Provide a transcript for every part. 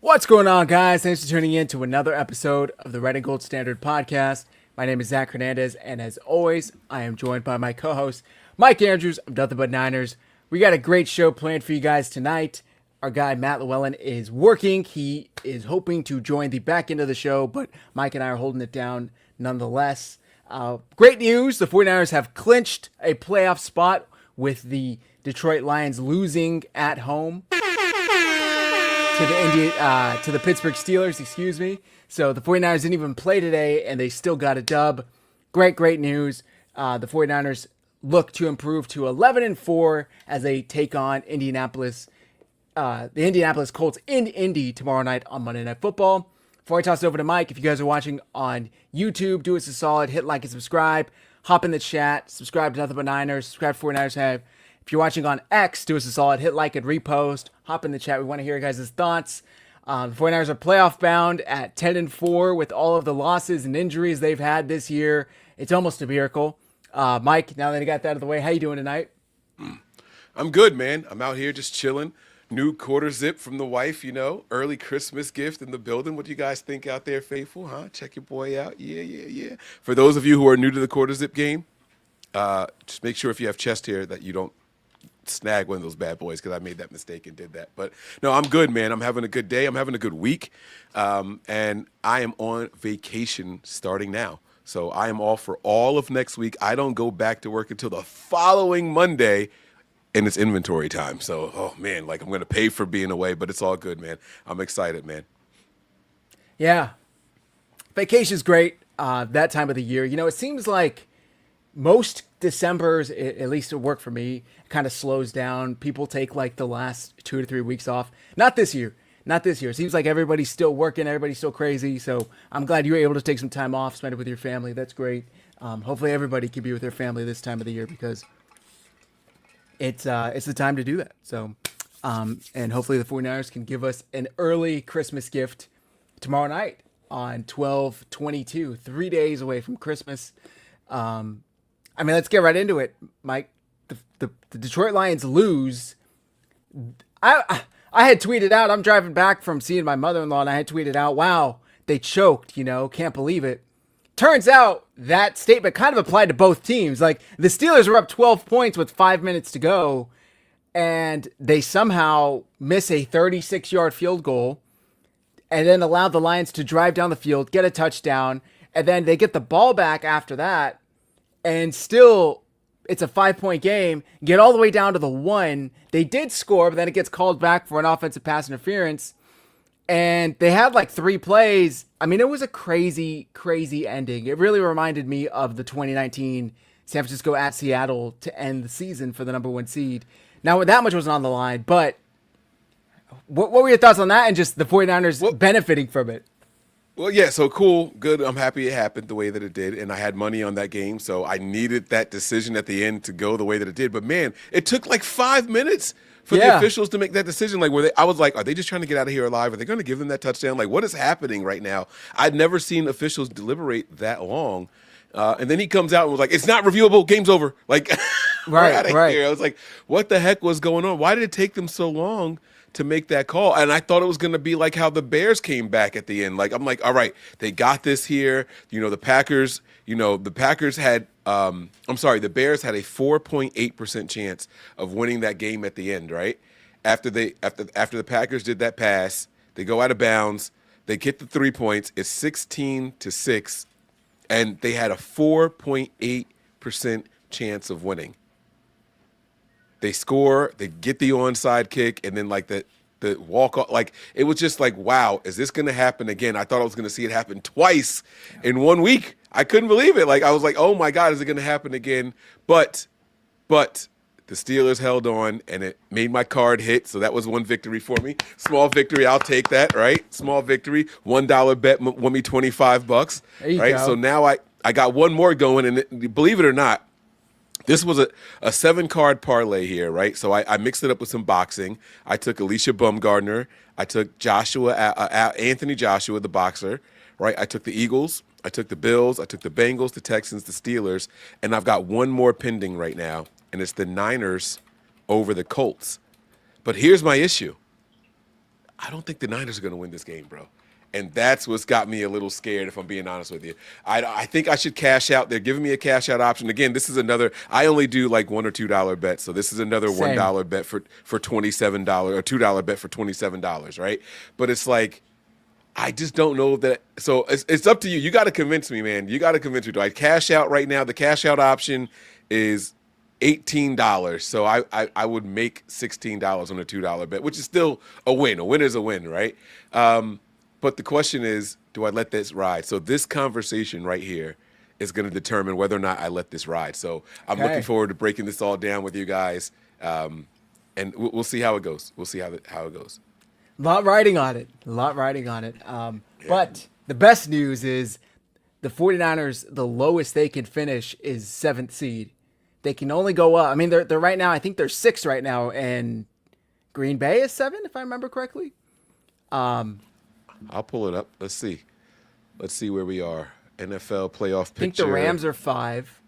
What's going on, guys? Thanks for tuning in to another episode of the Red and Gold Standard Podcast. My name is Zach Hernandez, and as always, I am joined by my co-host, Mike Andrews of Nothing But Niners. We got a great show planned for you guys tonight. Our guy, Matt Llewellyn, is working. He is hoping to join the back end of the show, but Mike and I are holding it down nonetheless. Great news. The 49ers have clinched a playoff spot with the Detroit Lions losing at home to the Pittsburgh Steelers, excuse me. So the 49ers didn't even play today, and they still got a dub. Great news. The 49ers look to improve to 11-4 as they take on the Indianapolis Colts in Indy tomorrow night on Monday Night Football. Before I toss it over to Mike, if you guys are watching on YouTube, do us a solid, hit like and subscribe, hop in the chat, subscribe to Nothing But Niners, subscribe to 49ersHive. If you're watching on X, do us a solid, hit like and repost, hop in the chat. We want to hear your guys' thoughts. The 49ers are playoff bound at 10-4 with all of the losses and injuries they've had this year. It's almost a miracle. Mike, now that I got that out of the way, how you doing tonight? I'm good, man. I'm out here just chilling. New quarter zip from the wife, early Christmas gift in the building. What do you guys think out there, faithful? Huh? Check your boy out. Yeah. For those of you who are new to the quarter zip game, just make sure if you have chest hair that you don't snag one of those bad boys, because I made that mistake and did that. But no, I'm good, man. I'm having a good day. I'm having a good week. And I am on vacation starting now. So I am off for all of next week. I don't go back to work until the following Monday, and it's inventory time. So, oh man, I'm going to pay for being away, but it's all good, man. I'm excited, man. Yeah. Vacation's great that time of the year. It seems like most Decembers, at least at work for me, kind of slows down. People take the last 2 to 3 weeks off. Not this year. It seems like everybody's still working. Everybody's still crazy. So I'm glad you were able to take some time off, spend it with your family. That's great. Hopefully everybody can be with their family this time of the year, because it's the time to do that. So, and hopefully the 49ers can give us an early Christmas gift tomorrow night on 12/22, 3 days away from Christmas. Let's get right into it, Mike. The Detroit Lions lose. I had tweeted out, I'm driving back from seeing my mother-in-law, and I had tweeted out, wow, they choked, can't believe it. Turns out that statement kind of applied to both teams. The Steelers were up 12 points with 5 minutes to go, and they somehow miss a 36-yard field goal and then allow the Lions to drive down the field, get a touchdown, and then they get the ball back after that, and still it's a 5-point game, get all the way down to the 1. They did score, but then it gets called back for an offensive pass interference. And they had 3 plays. It was a crazy ending. It really reminded me of the 2019 San Francisco at Seattle to end the season for the number 1 seed. Now, that much wasn't on the line, but what were your thoughts on that and just the 49ers benefiting from it? Well, yeah, so cool, good. I'm happy it happened the way that it did, and I had money on that game, so I needed that decision at the end to go the way that it did. But, man, it took 5 minutes for the officials to make that decision. I was like, are they just trying to get out of here alive? Are they going to give them that touchdown? What is happening right now? I'd never seen officials deliberate that long. And then he comes out and was like, it's not reviewable, game's over. Right. Here. I was like, what the heck was going on? Why did it take them so long to make that call? And I thought it was going to be like how the Bears came back at the end. I'm like, all right, they got this here. The Packers had the Bears had a 4.8% chance of winning that game at the end, right? After the Packers did that pass, they go out of bounds. They get the 3 points. It's 16-6, and they had a 4.8% chance of winning. They score, they get the onside kick, and then like the walk off, like it was just like, wow, is this going to happen again? I thought I was going to see it happen twice in 1 week. I couldn't believe it. Like I was like, oh my God, is it going to happen again? But the Steelers held on, and it made my card hit. So that was one victory for me. Small victory, I'll take that. Right, small victory. $1 bet won me $25. There you right, go. so now I got one more going, and believe it or not, this was a 7-card parlay here, right? So I mixed it up with some boxing. I took Alicia Bumgardner. I took Anthony Joshua, the boxer, right? I took the Eagles. I took the Bills. I took the Bengals, the Texans, the Steelers. And I've got one more pending right now, and it's the Niners over the Colts. But here's my issue. I don't think the Niners are going to win this game, bro. And that's what's got me a little scared, if I'm being honest with you. I think I should cash out. They're giving me a cash out option. Again, this is another, I only do like $1 or $2 bets. So this is another Same. $1 bet for $27 or $2 bet for $27, right? But it's like, I just don't know that. So it's up to you. You got to convince me, man. You got to convince me. Do I cash out right now? The cash out option is $18. So I would make $16 on a $2 bet, which is still a win. A win is a win, right? But the question is, do I let this ride? So this conversation right here is going to determine whether or not I let this ride. So I'm looking forward to breaking this all down with you guys, and we'll see how it goes. We'll see how it goes. A lot riding on it. But the best news is the 49ers, the lowest they can finish is 7th seed. They can only go up. I mean, they're right now, I think they're 6th right now, and Green Bay is 7, if I remember correctly. I'll pull it up. Let's see. Let's see where we are. NFL playoff picture. I think the Rams are 5.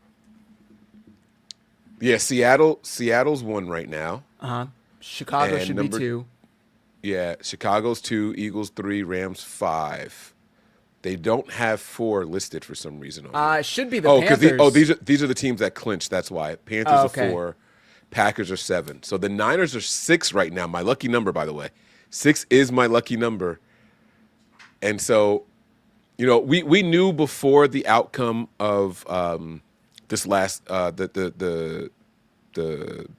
Yeah, Seattle's 1 right now. Chicago And should be 2. Yeah, Chicago's 2, Eagles 3, Rams 5. They don't have 4 listed for some reason. It should be the Panthers. These are the teams that clinched. That's why. Panthers are 4, Packers are 7. So the Niners are 6 right now. My lucky number, by the way. 6 is my lucky number. And so, we knew before the outcome of this last the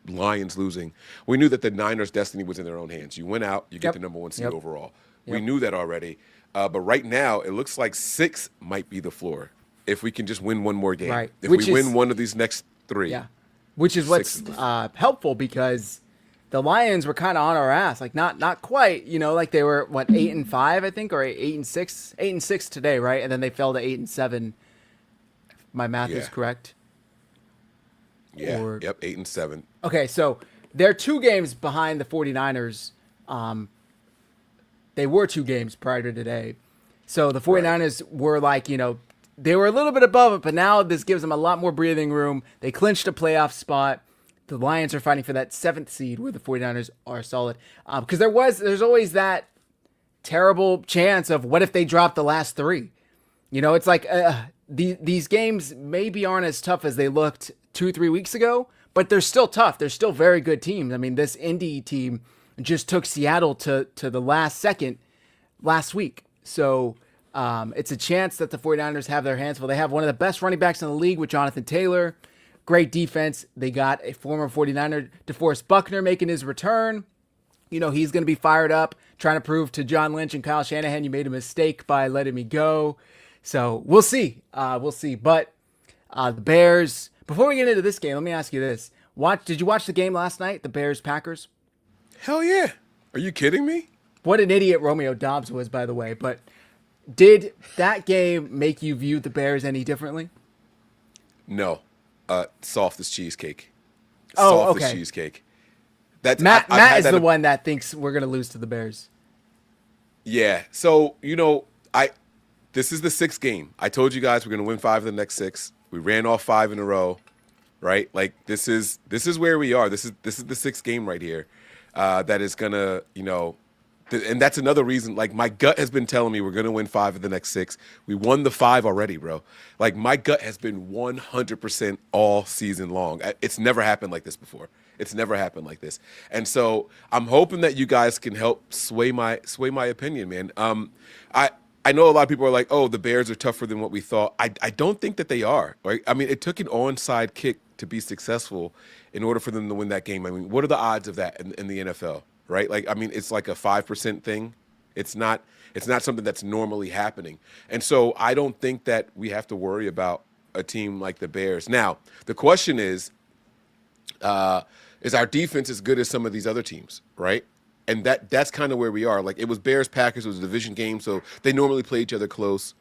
Lions losing, we knew that the Niners' destiny was in their own hands. You went out, you get the number 1 seed overall. We knew that already. But right now, it looks like 6 might be the floor if we can just win one more game. Right. If we win one of these next 3. Yeah, which is what's helpful, because the Lions were kind of on our ass, like not quite, like they were 8-5, I think, or 8-6, 8-6 today, right? And then they fell to 8-7. If my math is correct. Yeah. Yep. 8-7. Okay, so they're 2 games behind the 49ers. They were 2 games prior to today. So the 49ers were like, they were a little bit above it, but now this gives them a lot more breathing room. They clinched a playoff spot. The Lions are fighting for that 7th seed where the 49ers are solid. Because there's always that terrible chance of what if they drop the last 3? It's like these games maybe aren't as tough as they looked 2-3 weeks ago, but they're still tough. They're still very good teams. I mean, this Indy team just took Seattle to the last second last week. So it's a chance that the 49ers have their hands full. They have one of the best running backs in the league with Jonathan Taylor. Great defense. They got a former 49er, DeForest Buckner, making his return. He's going to be fired up, trying to prove to John Lynch and Kyle Shanahan, you made a mistake by letting me go. So we'll see. But the Bears, before we get into this game, let me ask you this. Did you watch the game last night, the Bears-Packers? Hell yeah. Are you kidding me? What an idiot Romeo Doubs was, by the way. But did that game make you view the Bears any differently? No. Soft as cheesecake. Soft as cheesecake. That's Matt is the one that thinks we're going to lose to the Bears. Yeah. So, this is the 6th game. I told you guys we're going to win 5 of the next 6. We ran off 5 in a row, right? Like this is where we are. This is the 6th game right here. That is going to, and that's another reason, like my gut has been telling me we're going to win 5 of the next 6. We won the 5 already, bro. Like my gut has been 100% all season long. It's never happened like this before. It's never happened like this. And so I'm hoping that you guys can help sway my opinion, man. I know a lot of people are like, oh, the Bears are tougher than what we thought. I don't think that they are. Right? I mean, it took an onside kick to be successful in order for them to win that game. I mean, what are the odds of that in the NFL? Right? Like, I mean, it's like a 5% thing. It's not something that's normally happening. And so I don't think that we have to worry about a team like the Bears. Now, the question is our defense as good as some of these other teams, right? And that's kind of where we are. Like, it was Bears-Packers. It was a division game, so they normally play each other close,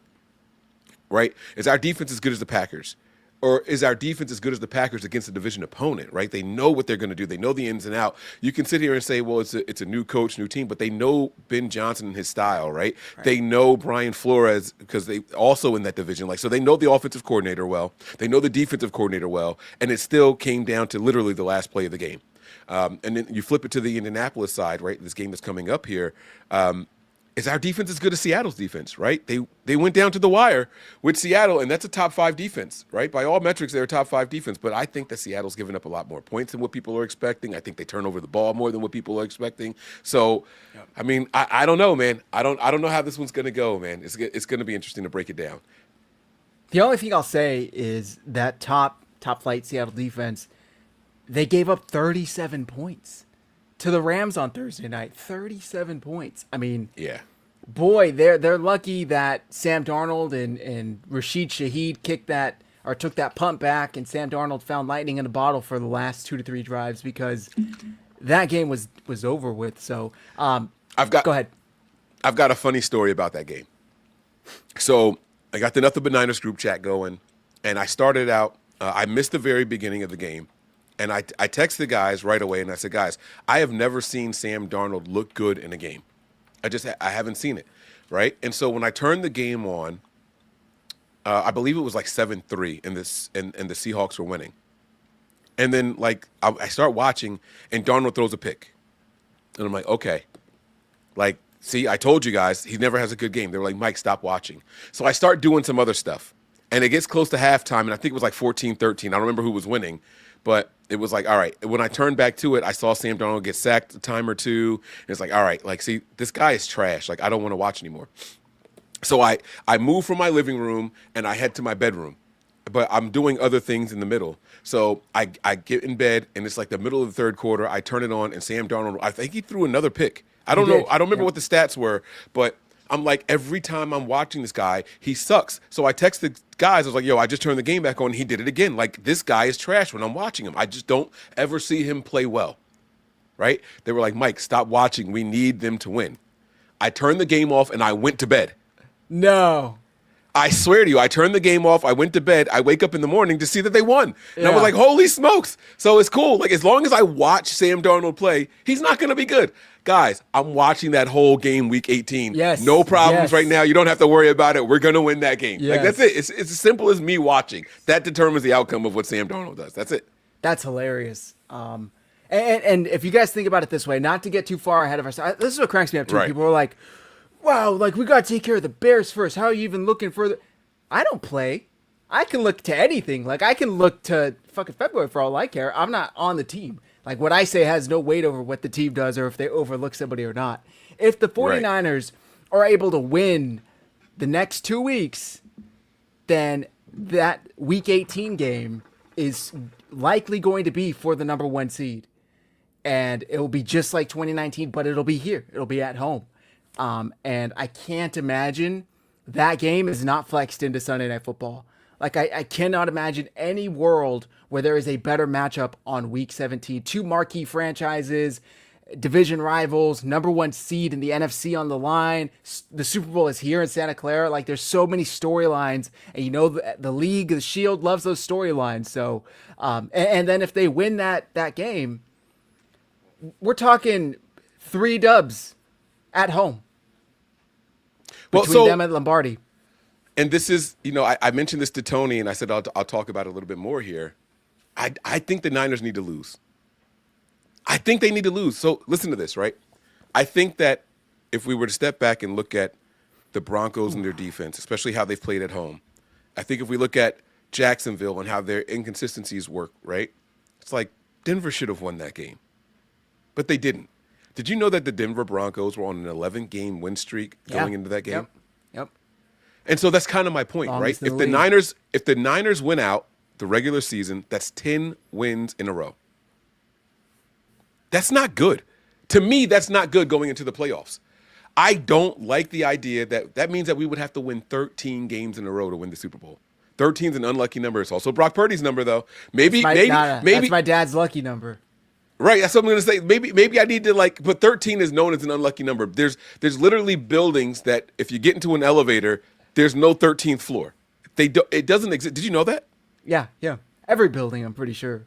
right? Is our defense as good as the Packers? Or is our defense as good as the Packers against a division opponent, right? They know what they're going to do. They know the ins and out. You can sit here and say, well, it's a new coach, new team, but they know Ben Johnson and his style, right? They know Brian Flores because they also in that division. Like, so they know the offensive coordinator well. They know the defensive coordinator well. And it still came down to literally the last play of the game. And then you flip it to the Indianapolis side, right? This game that's coming up here. Is our defense as good as Seattle's defense, right? They went down to the wire with Seattle, and that's a top 5 defense, right? By all metrics, they're a top 5 defense. But I think that Seattle's given up a lot more points than what people are expecting. I think they turn over the ball more than what people are expecting. So, I mean, I don't know, man. I don't know how this one's going to go, man. It's going to be interesting to break it down. The only thing I'll say is that top flight Seattle defense, they gave up 37 points to the Rams on Thursday night. 37 points. I mean, yeah. Boy, they're lucky that Sam Darnold and Rashid Shaheed took that punt back, and Sam Darnold found lightning in a bottle for the last 2 to 3 drives, because that game was over with. So, go ahead. I've got a funny story about that game. So I got the Nothing But Niners group chat going, and I started out. I missed the very beginning of the game. And I texted the guys right away, and I said, guys, I have never seen Sam Darnold look good in a game. I haven't seen it, right? And so when I turned the game on, I believe it was like 7-3, and the Seahawks were winning. And then, like, I start watching, and Darnold throws a pick. And I'm like, okay. Like, see, I told you guys, he never has a good game. They were like, Mike, stop watching. So I start doing some other stuff. And it gets close to halftime, and I think it was like 14-13. I don't remember who was winning. But it was like, all right, when I turned back to it, I saw Sam Darnold get sacked a time or two. And it's like, all right, like, see, this guy is trash. Like, I don't want to watch anymore. So I move from my living room and I head to my bedroom. But I'm doing other things in the middle. So I get in bed, and it's like the middle of the third quarter. I turn it on, and Sam Darnold, I think he threw another pick. I don't know. I don't remember what the stats were, but I'm like, every time I'm watching this guy, he sucks. So I texted guys. I was like, yo, I just turned the game back on. And he did it again. Like, this guy is trash when I'm watching him. I just don't ever see him play well, right? They were like, Mike, stop watching. We need them to win. I turned the game off, and I went to bed. No. I swear to you, I turned the game off. I went to bed. I wake up in the morning to see that they won. And I was like, holy smokes. So it's cool. Like, as long as I watch Sam Darnold play, he's not going to be good. Guys, I'm watching that whole game, week 18. Yes. No problems right now. You don't have to worry about it. We're going to win that game. Yes. Like, that's it. It's as simple as me watching. That determines the outcome of what Sam Darnold does. That's it. That's hilarious. And if you guys think about it this way, not to get too far ahead of ourselves, this is what cranks me up too. Right. People are like, wow, like, we got to take care of the Bears first. How are you even looking further? I don't play. I can look to anything. Like, I can look to fucking February for all I care. I'm not on the team. Like, what I say has no weight over what the team does or if they overlook somebody or not. If the 49ers are able to win the next 2 weeks, then that week 18 game is likely going to be for the number 1 seed. And it will be just like 2019, but it'll be here. It'll be at home. And I can't imagine that game is not flexed into Sunday Night Football. Like, I cannot imagine any world where there is a better matchup on week 17. 2 marquee franchises, division rivals, number 1 seed in the NFC on the line. The Super Bowl is here in Santa Clara. Like, there's so many storylines, and you know the league, the Shield loves those storylines. So, and then if they win that game, we're talking 3 dubs at home between them and Lombardi. And this is, you know, I mentioned this to Tony, and I said I'll talk about it a little bit more here. I think the Niners need to lose. I think they need to lose. So listen to this, right? I think that if we were to step back and look at the Broncos and their defense, especially how they've played at home, I think if we look at Jacksonville and how their inconsistencies work, right? It's like Denver should have won that game, but they didn't. Did you know that the Denver Broncos were on an 11-game win streak going into that game? Yep. And so that's kind of my point, Longest right? in the If the Niners win out the regular season, that's 10 wins in a row. That's not good. To me, that's not good going into the playoffs. I don't like the idea that means that we would have to win 13 games in a row to win the Super Bowl. 13 is an unlucky number. It's also Brock Purdy's number, though. Maybe that's my dad's lucky number. Right, that's what I'm going to say. Maybe I need to but 13 is known as an unlucky number. There's literally buildings that if you get into an elevator, there's no 13th floor. It doesn't exist. Did you know that? Yeah. Every building, I'm pretty sure.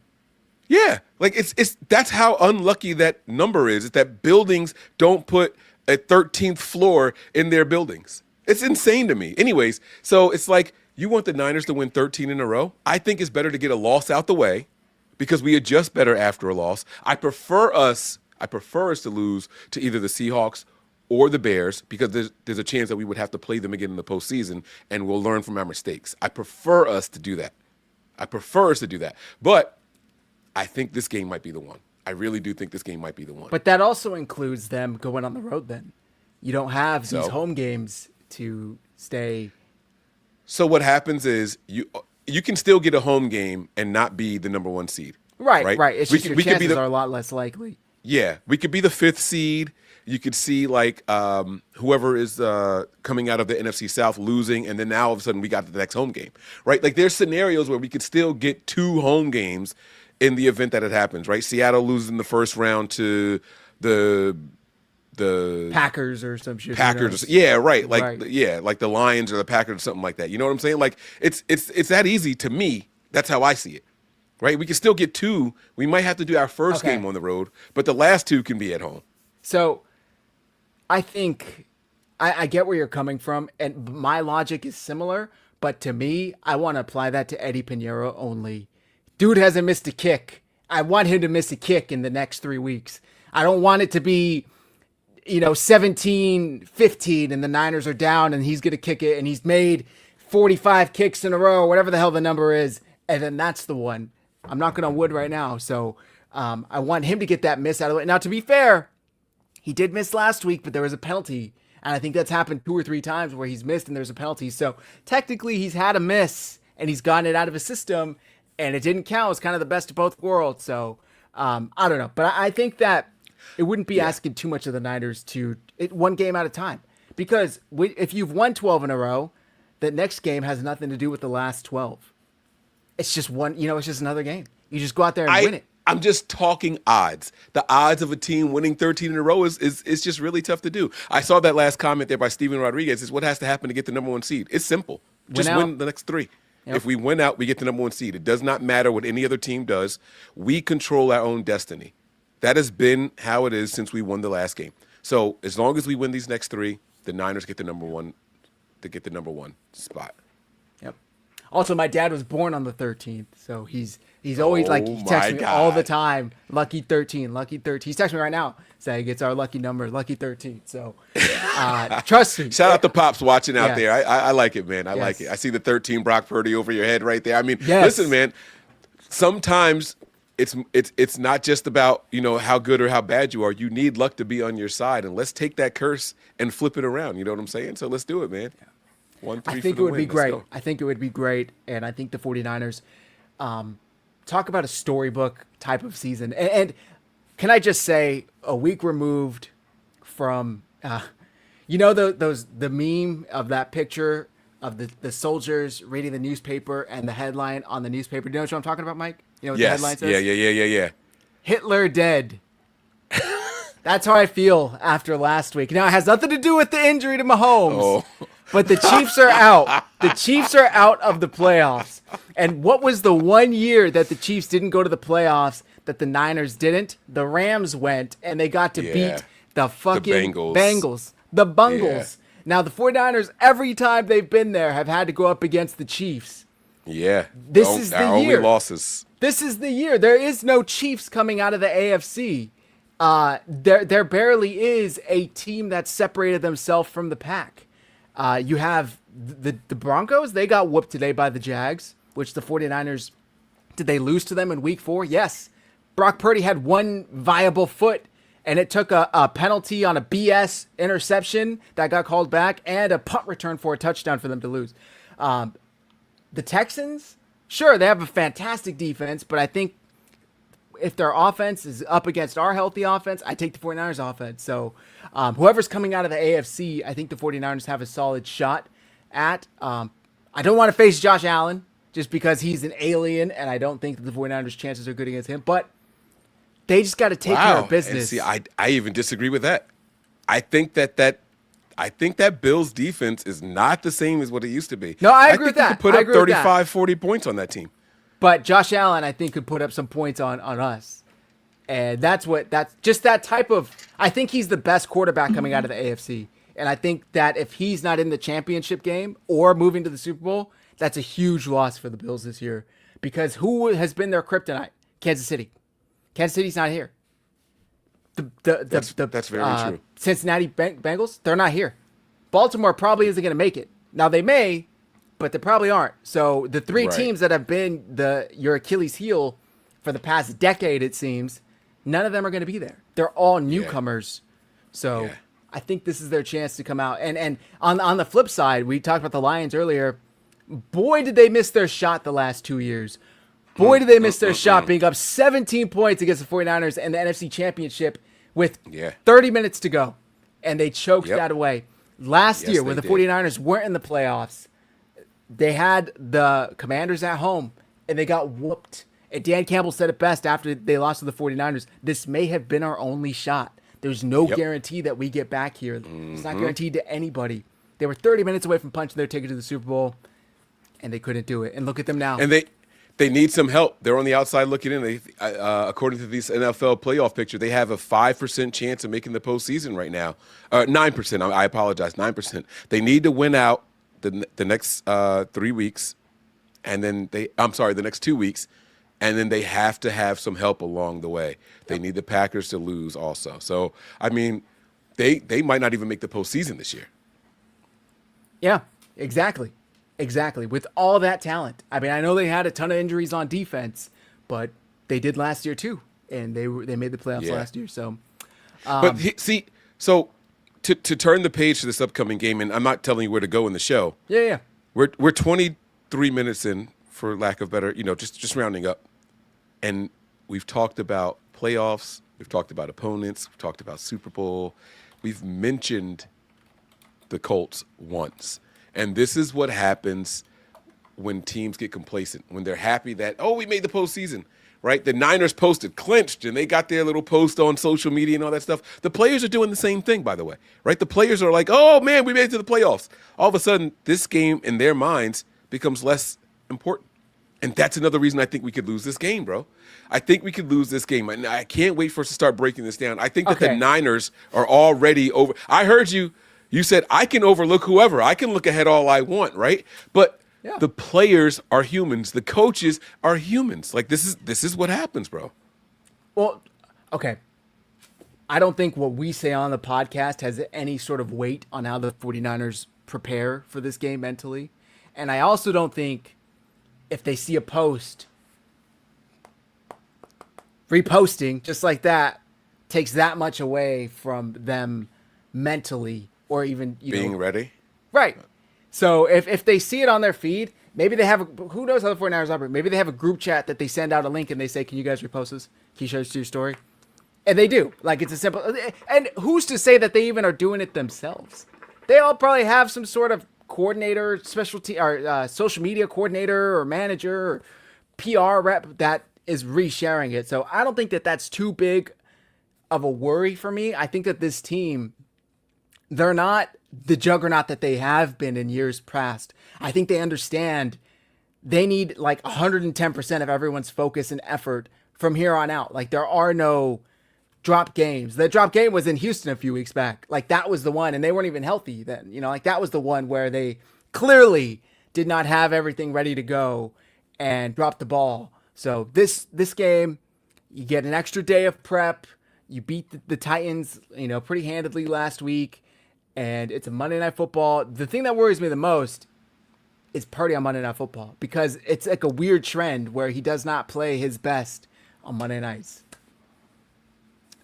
Yeah, that's how unlucky that number is that buildings don't put a 13th floor in their buildings. It's insane to me. Anyways, so it's like you want the Niners to win 13 in a row. I think it's better to get a loss out the way because we adjust better after a loss. I prefer us to lose to either the Seahawks or the Bears because there's a chance that we would have to play them again in the postseason and we'll learn from our mistakes. I prefer us to do that. But I think this game might be the one. I really do think this game might be the one. But that also includes them going on the road then. You don't have these home games to stay. So what happens is you can still get a home game and not be the number 1 seed. Right. It's just your chances are a lot less likely. Yeah, we could be the 5th seed. You could see whoever is coming out of the NFC South losing, and then now all of a sudden we got the next home game, right? Like there's scenarios where we could still get 2 home games in the event that it happens, right? Seattle loses in the first round to the Packers or some shit. Packers, yeah, right. Like the Lions or the Packers or something like that. You know what I'm saying? Like it's that easy to me. That's how I see it, right? We can still get 2. We might have to do our first game on the road, but the last 2 can be at home. So I think I get where you're coming from, and my logic is similar, but to me, I want to apply that to Eddie Pinheiro only. Dude hasn't missed a kick. I want him to miss a kick in the next 3 weeks. I don't want it to be, 17-15 and the Niners are down and he's going to kick it and he's made 45 kicks in a row, whatever the hell the number is, and then that's the one. I'm knocking on wood right now, so I want him to get that miss out of the way. Now, to be fair, he did miss last week, but there was a penalty, and I think that's happened 2 or 3 times where he's missed and there's a penalty. So technically he's had a miss and he's gotten it out of his system, and it didn't count. It's kind of the best of both worlds. So I don't know, but I think that it wouldn't be asking too much of the Niners to one game at a time, because if you've won 12 in a row, the next game has nothing to do with the last 12. It's just one, it's just another game. You just go out there and win it. I'm just talking odds. The odds of a team winning 13 in a row is just really tough to do. I saw that last comment there by Steven Rodriguez. Is what has to happen to get the number 1 seed. It's simple. Just win the next 3. Yep. If we win out, we get the number 1 seed. It does not matter what any other team does. We control our own destiny. That has been how it is since we won the last game. So as long as we win these next 3, the Niners get the number 1 spot. Yep. Also, my dad was born on the 13th, so he's always he texts me all the time, lucky 13, lucky 13. He's texting me right now saying it's our lucky number, lucky 13. So trust me. Shout out to Pops watching out there. I like it, man. I like it. I see the 13 Brock Purdy over your head right there. I mean, listen, man, sometimes it's not just about, how good or how bad you are. You need luck to be on your side, and let's take that curse and flip it around. You know what I'm saying? So let's do it, man. 1-3 I think it would be great. I think it would be great, and I think the 49ers talk about a storybook type of season. And can I just say, a week removed from, the meme of that picture of the soldiers reading the newspaper and the headline on the newspaper. Do you know what I'm talking about, Mike? You know what the headline says? Yeah. Hitler dead. That's how I feel after last week. Now, it has nothing to do with the injury to Mahomes. Oh. But the Chiefs are out. The Chiefs are out of the playoffs. And what was the one year that the Chiefs didn't go to the playoffs that the Niners didn't? The Rams went, and they got to beat the fucking Bengals. The Bungles. Yeah. Now, the 49ers, every time they've been there, have had to go up against the Chiefs. Yeah. This is the year. Only losses. This is the year. There is no Chiefs coming out of the AFC. There barely is a team that separated themselves from the pack. You have the Broncos. They got whooped today by the Jags, which the 49ers, did they lose to them in week 4? Yes. Brock Purdy had one viable foot, and it took a penalty on a BS interception that got called back and a punt return for a touchdown for them to lose. The Texans, sure, they have a fantastic defense, but I think if their offense is up against our healthy offense, I take the 49ers offense. So whoever's coming out of the AFC, I think the 49ers have a solid shot at. I don't want to face Josh Allen just because he's an alien, and I don't think that the 49ers' chances are good against him. But they just got to take care of business. And see, I even disagree with that. I think that Bills defense is not the same as what it used to be. No, I agree with that. You could put up 35, 40 points on that team. But Josh Allen, I think, could put up some points on us. And that's just that type of, I think he's the best quarterback coming out of the AFC. And I think that if he's not in the championship game or moving to the Super Bowl, that's a huge loss for the Bills this year. Because who has been their kryptonite? Kansas City. Kansas City's not here. That's very true. Cincinnati Bengals, they're not here. Baltimore probably isn't going to make it. Now they may, but they probably aren't. So the three teams that have been your Achilles heel for the past decade, it seems, none of them are going to be there. They're all newcomers. So I think this is their chance to come out. And on the flip side, we talked about the Lions earlier. Boy, did they miss their shot the last 2 years. Boy, did they miss their shot being up 17 points against the 49ers and the NFC Championship with 30 minutes to go. And they choked that away. Last year, when the 49ers weren't in the playoffs, they had the Commanders at home, and they got whooped. And Dan Campbell said it best after they lost to the 49ers. This may have been our only shot. There's no guarantee that we get back here. It's not guaranteed to anybody. They were 30 minutes away from punching their ticket to the Super Bowl, and they couldn't do it. And look at them now. And they need some help. They're on the outside looking in. According to this NFL playoff picture, they have a 5% chance of making the postseason right now. 9%. I apologize. 9%. They need to win out the next 3 weeks, and then the next 2 weeks, and then they have to have some help along the way. They need the Packers to lose also. So I mean, they might not even make the postseason this year. Yeah, exactly. Exactly. With all that talent. I mean, I know they had a ton of injuries on defense, but they did last year too. And they made the playoffs last year. So, but so to turn the page to this upcoming game, and I'm not telling you where to go in the show. Yeah. We're 23 minutes in, for lack of better, just rounding up. And we've talked about playoffs. We've talked about opponents. We've talked about Super Bowl. We've mentioned the Colts once. And this is what happens when teams get complacent, when they're happy that, we made the postseason, right? The Niners posted clinched, and they got their little post on social media and all that stuff. The players are doing the same thing, by the way, right? The players are like, oh, man, we made it to the playoffs. All of a sudden, this game in their minds becomes less important. And that's another reason I think we could lose this game, bro. I think we could lose this game. And I can't wait for us to start breaking this down. I think that the Niners are already over. I heard you. You said, I can overlook whoever. I can look ahead all I want, right? But the players are humans. The coaches are humans. Like, this is what happens, bro. Well, okay. I don't think what we say on the podcast has any sort of weight on how the 49ers prepare for this game mentally. And I also don't think if they see a post, reposting just like that takes that much away from them mentally. Or even being ready, right? So if they see it on their feed, maybe they have who knows how the 49ers operate. Maybe they have a group chat that they send out a link and they say, "Can you guys repost this? Can you share this to your story?" And they do. Like, it's a simple. And who's to say that they even are doing it themselves? They all probably have some sort of coordinator, specialty, or social media coordinator, or manager, or PR rep that is resharing it. So I don't think that that's too big of a worry for me. I think that this team, they're not the juggernaut that they have been in years past. I think they understand they need like 110% of everyone's focus and effort from here on out. Like, there are no drop games. The drop game was in Houston a few weeks back. Like, that was the one, and they weren't even healthy then. Like, that was the one where they clearly did not have everything ready to go and dropped the ball. So this game, you get an extra day of prep. You beat the Titans, pretty handedly last week. And it's a Monday Night Football. The thing that worries me the most is Purdy on Monday Night Football, because it's like a weird trend where he does not play his best on Monday nights.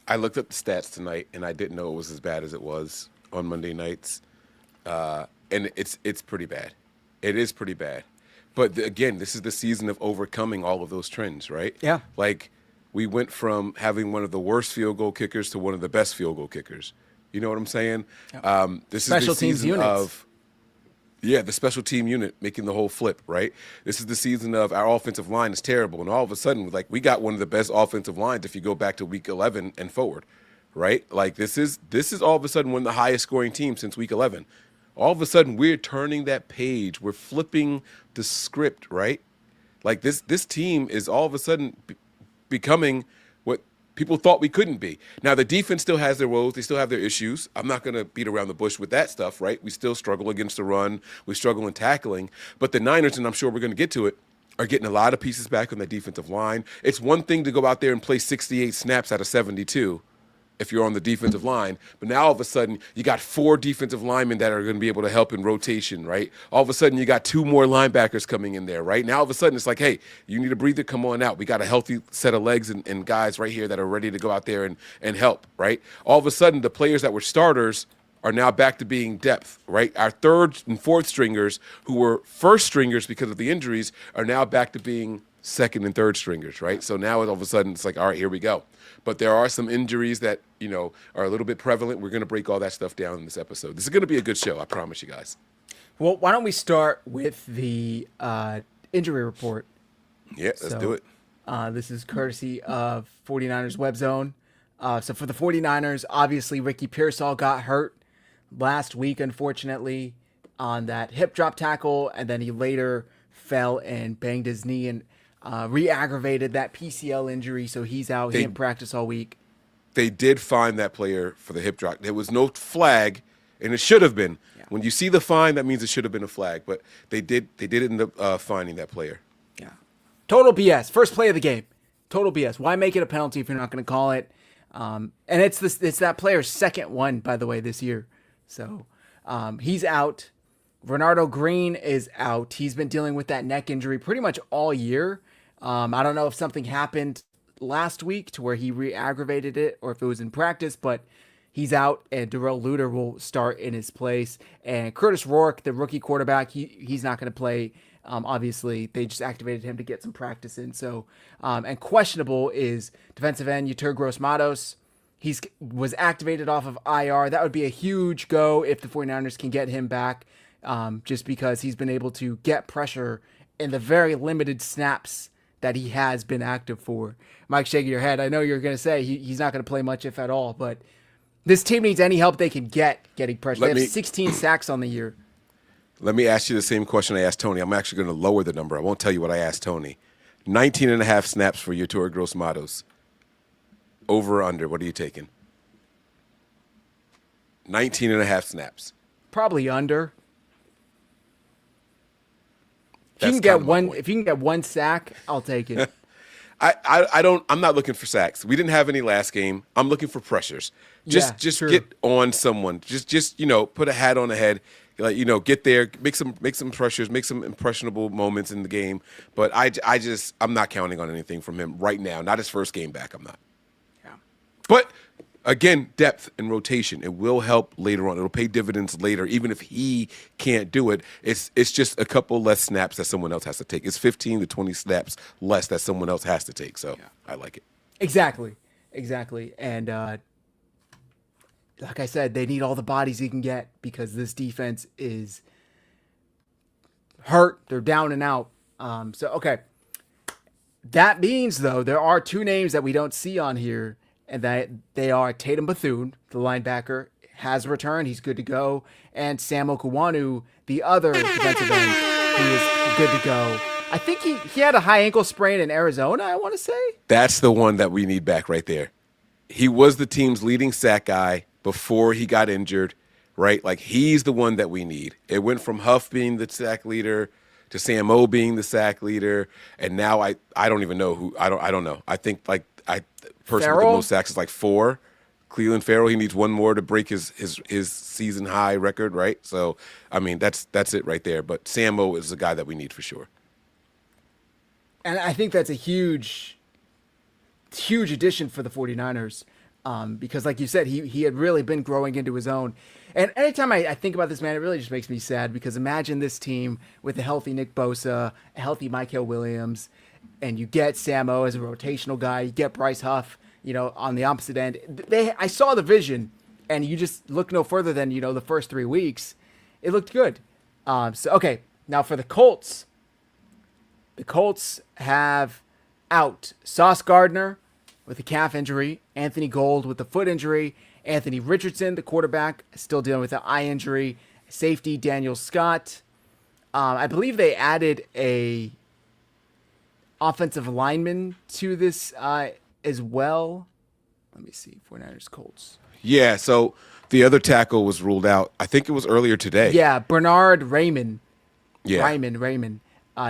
I looked up the stats tonight, and I didn't know it was as bad as it was on Monday nights. And it's pretty bad. It is pretty bad. But again, this is the season of overcoming all of those trends, right? Yeah. Like we went from having one of the worst field goal kickers to one of the best field goal kickers. You know what I'm saying? Yeah. This Special is the teams season units. of the special team unit making the whole flip, right? This is the season of our offensive line is terrible, and all of a sudden, like we got one of the best offensive lines if you go back to week 11 and forward, right? Like this is all of a sudden one of the highest scoring teams since week 11. All of a sudden, we're turning that page. We're flipping the script, right? Like this team is all of a sudden becoming what people thought we couldn't be. Now, the defense still has their woes. They still have their issues. I'm not going to beat around the bush with that stuff, right? We still struggle against the run. We struggle in tackling. But the Niners, and I'm sure we're going to get to it, are getting a lot of pieces back on the defensive line. It's one thing to go out there and play 68 snaps out of 72 if you're on the defensive line. But now all of a sudden, you got 4 defensive linemen that are going to be able to help in rotation, right? All of a sudden, you got 2 more linebackers coming in there, right? Now all of a sudden, it's like, hey, you need a breather, come on out. We got a healthy set of legs and guys right here that are ready to go out there and help, right? All of a sudden, the players that were starters are now back to being depth, right? Our third and fourth stringers, who were first stringers because of the injuries, are now back to being second and third stringers, right? So now all of a sudden, it's like, all right, here we go. But there are some injuries that, are a little bit prevalent. We're going to break all that stuff down in this episode. This is going to be a good show, I promise you guys. Well, why don't we start with the injury report? Yeah, let's do it. This is courtesy of 49ers Web Zone. So for the 49ers, obviously Ricky Pearsall got hurt last week, unfortunately, on that hip drop tackle, and then he later fell and banged his knee and re-aggravated that PCL injury, so he's out. He didn't practice all week. They did find that player for the hip drop. There was no flag, and it should have been. Yeah. When you see the fine, that means it should have been a flag, but they did end up finding that player. Yeah. Total BS. First play of the game. Total BS. Why make it a penalty if you're not going to call it? And it's that player's second one, by the way, this year. So he's out. Renardo Green is out. He's been dealing with that neck injury pretty much all year. I don't know if something happened last week to where he re-aggravated it or if it was in practice, but he's out, and Darrell Luter will start in his place. And Curtis Rourke, the rookie quarterback, he's not going to play. Obviously, they just activated him to get some practice in. So, and questionable is defensive end Yetur Gross-Matos. He was activated off of IR. That would be a huge go if the 49ers can get him back, just because he's been able to get pressure in the very limited snaps that he has been active for. Mike, shaking your head. I know you're going to say he's not going to play much, if at all, but this team needs any help they can get getting pressure. They have 16 sacks on the year. Let me ask you the same question I asked Tony. I'm actually going to lower the number. I won't tell you what I asked Tony. 19 and a half snaps for Yetur Gross-Matos. Over or under, what are you taking? 19 and a half snaps. Probably under. If That's you can get one sack, I'll take it. I'm not looking for sacks. We didn't have any last game. I'm looking for pressures. Just get on someone. Just put a hat on the head. Like, get there, make some pressures, make some impressionable moments in the game. But I'm not counting on anything from him right now. Not his first game back. I'm not. Yeah. But again, depth and rotation. It will help later on. It'll pay dividends later, even if he can't do it. It's just a couple less snaps that someone else has to take. It's 15 to 20 snaps less that someone else has to take. So yeah. I like it. Exactly. And like I said, they need all the bodies he can get because this defense is hurt. They're down and out. Okay. That means, though, there are 2 names that we don't see on here, and that they are Tatum Bethune, the linebacker, has returned. He's good to go. And Sam Okuwanu, the other defensive end, who is good to go. I think he had a high ankle sprain in Arizona, I want to say. That's the one that we need back right there. He was the team's leading sack guy before he got injured, right? Like, he's the one that we need. It went from Huff being the sack leader to Sam O being the sack leader, and now I don't even know who. I don't know. I think person with the most sacks is 4. Cleveland Farrell, he needs one more to break his season high record, right? So, I mean, that's it right there. But Sam O is the guy that we need for sure. And I think that's a huge addition for the 49ers. because like you said, he had really been growing into his own. And anytime I think about this man, it really just makes me sad because imagine this team with a healthy Nick Bosa, a healthy Michael Williams, and you get Samo as a rotational guy, you get Bryce Huff, on the opposite end. I saw the vision, and you just look no further than the first 3 weeks. It looked good. So okay, now for the Colts have out Sauce Gardner with a calf injury, Anthony Gold with the foot injury, Anthony Richardson, the quarterback, still dealing with an eye injury, safety Daniel Scott. I believe they added a offensive lineman to this as well. Let me see, 49ers Colts. Yeah, so the other tackle was ruled out. I think it was earlier today. Yeah, Bernard Raymond. Yeah. Raymond.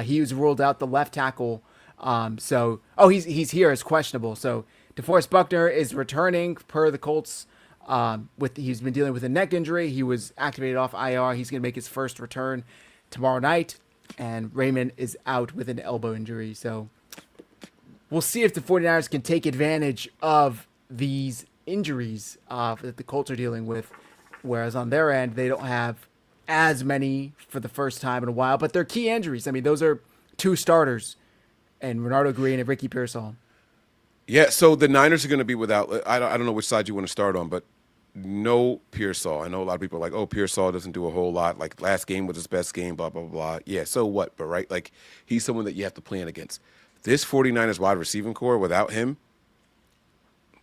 He was ruled out, the left tackle. He's here as questionable. So DeForest Buckner is returning per the Colts. He's been dealing with a neck injury. He was activated off IR. He's going to make his first return tomorrow night. And Raymond is out with an elbow injury. So we'll see if the 49ers can take advantage of these injuries that the Colts are dealing with. Whereas on their end, they don't have as many for the first time in a while. But they're key injuries. I mean, those are two starters. And Renardo Green and Ricky Pearsall. Yeah, so the Niners are going to be without – I don't know which side you want to start on, but no Pearsall. I know a lot of people are like, oh, Pearsall doesn't do a whole lot. Like, last game was his best game, blah, blah, blah. Yeah, so what? But, right, like, he's someone that you have to plan against. This 49ers wide receiving core, without him,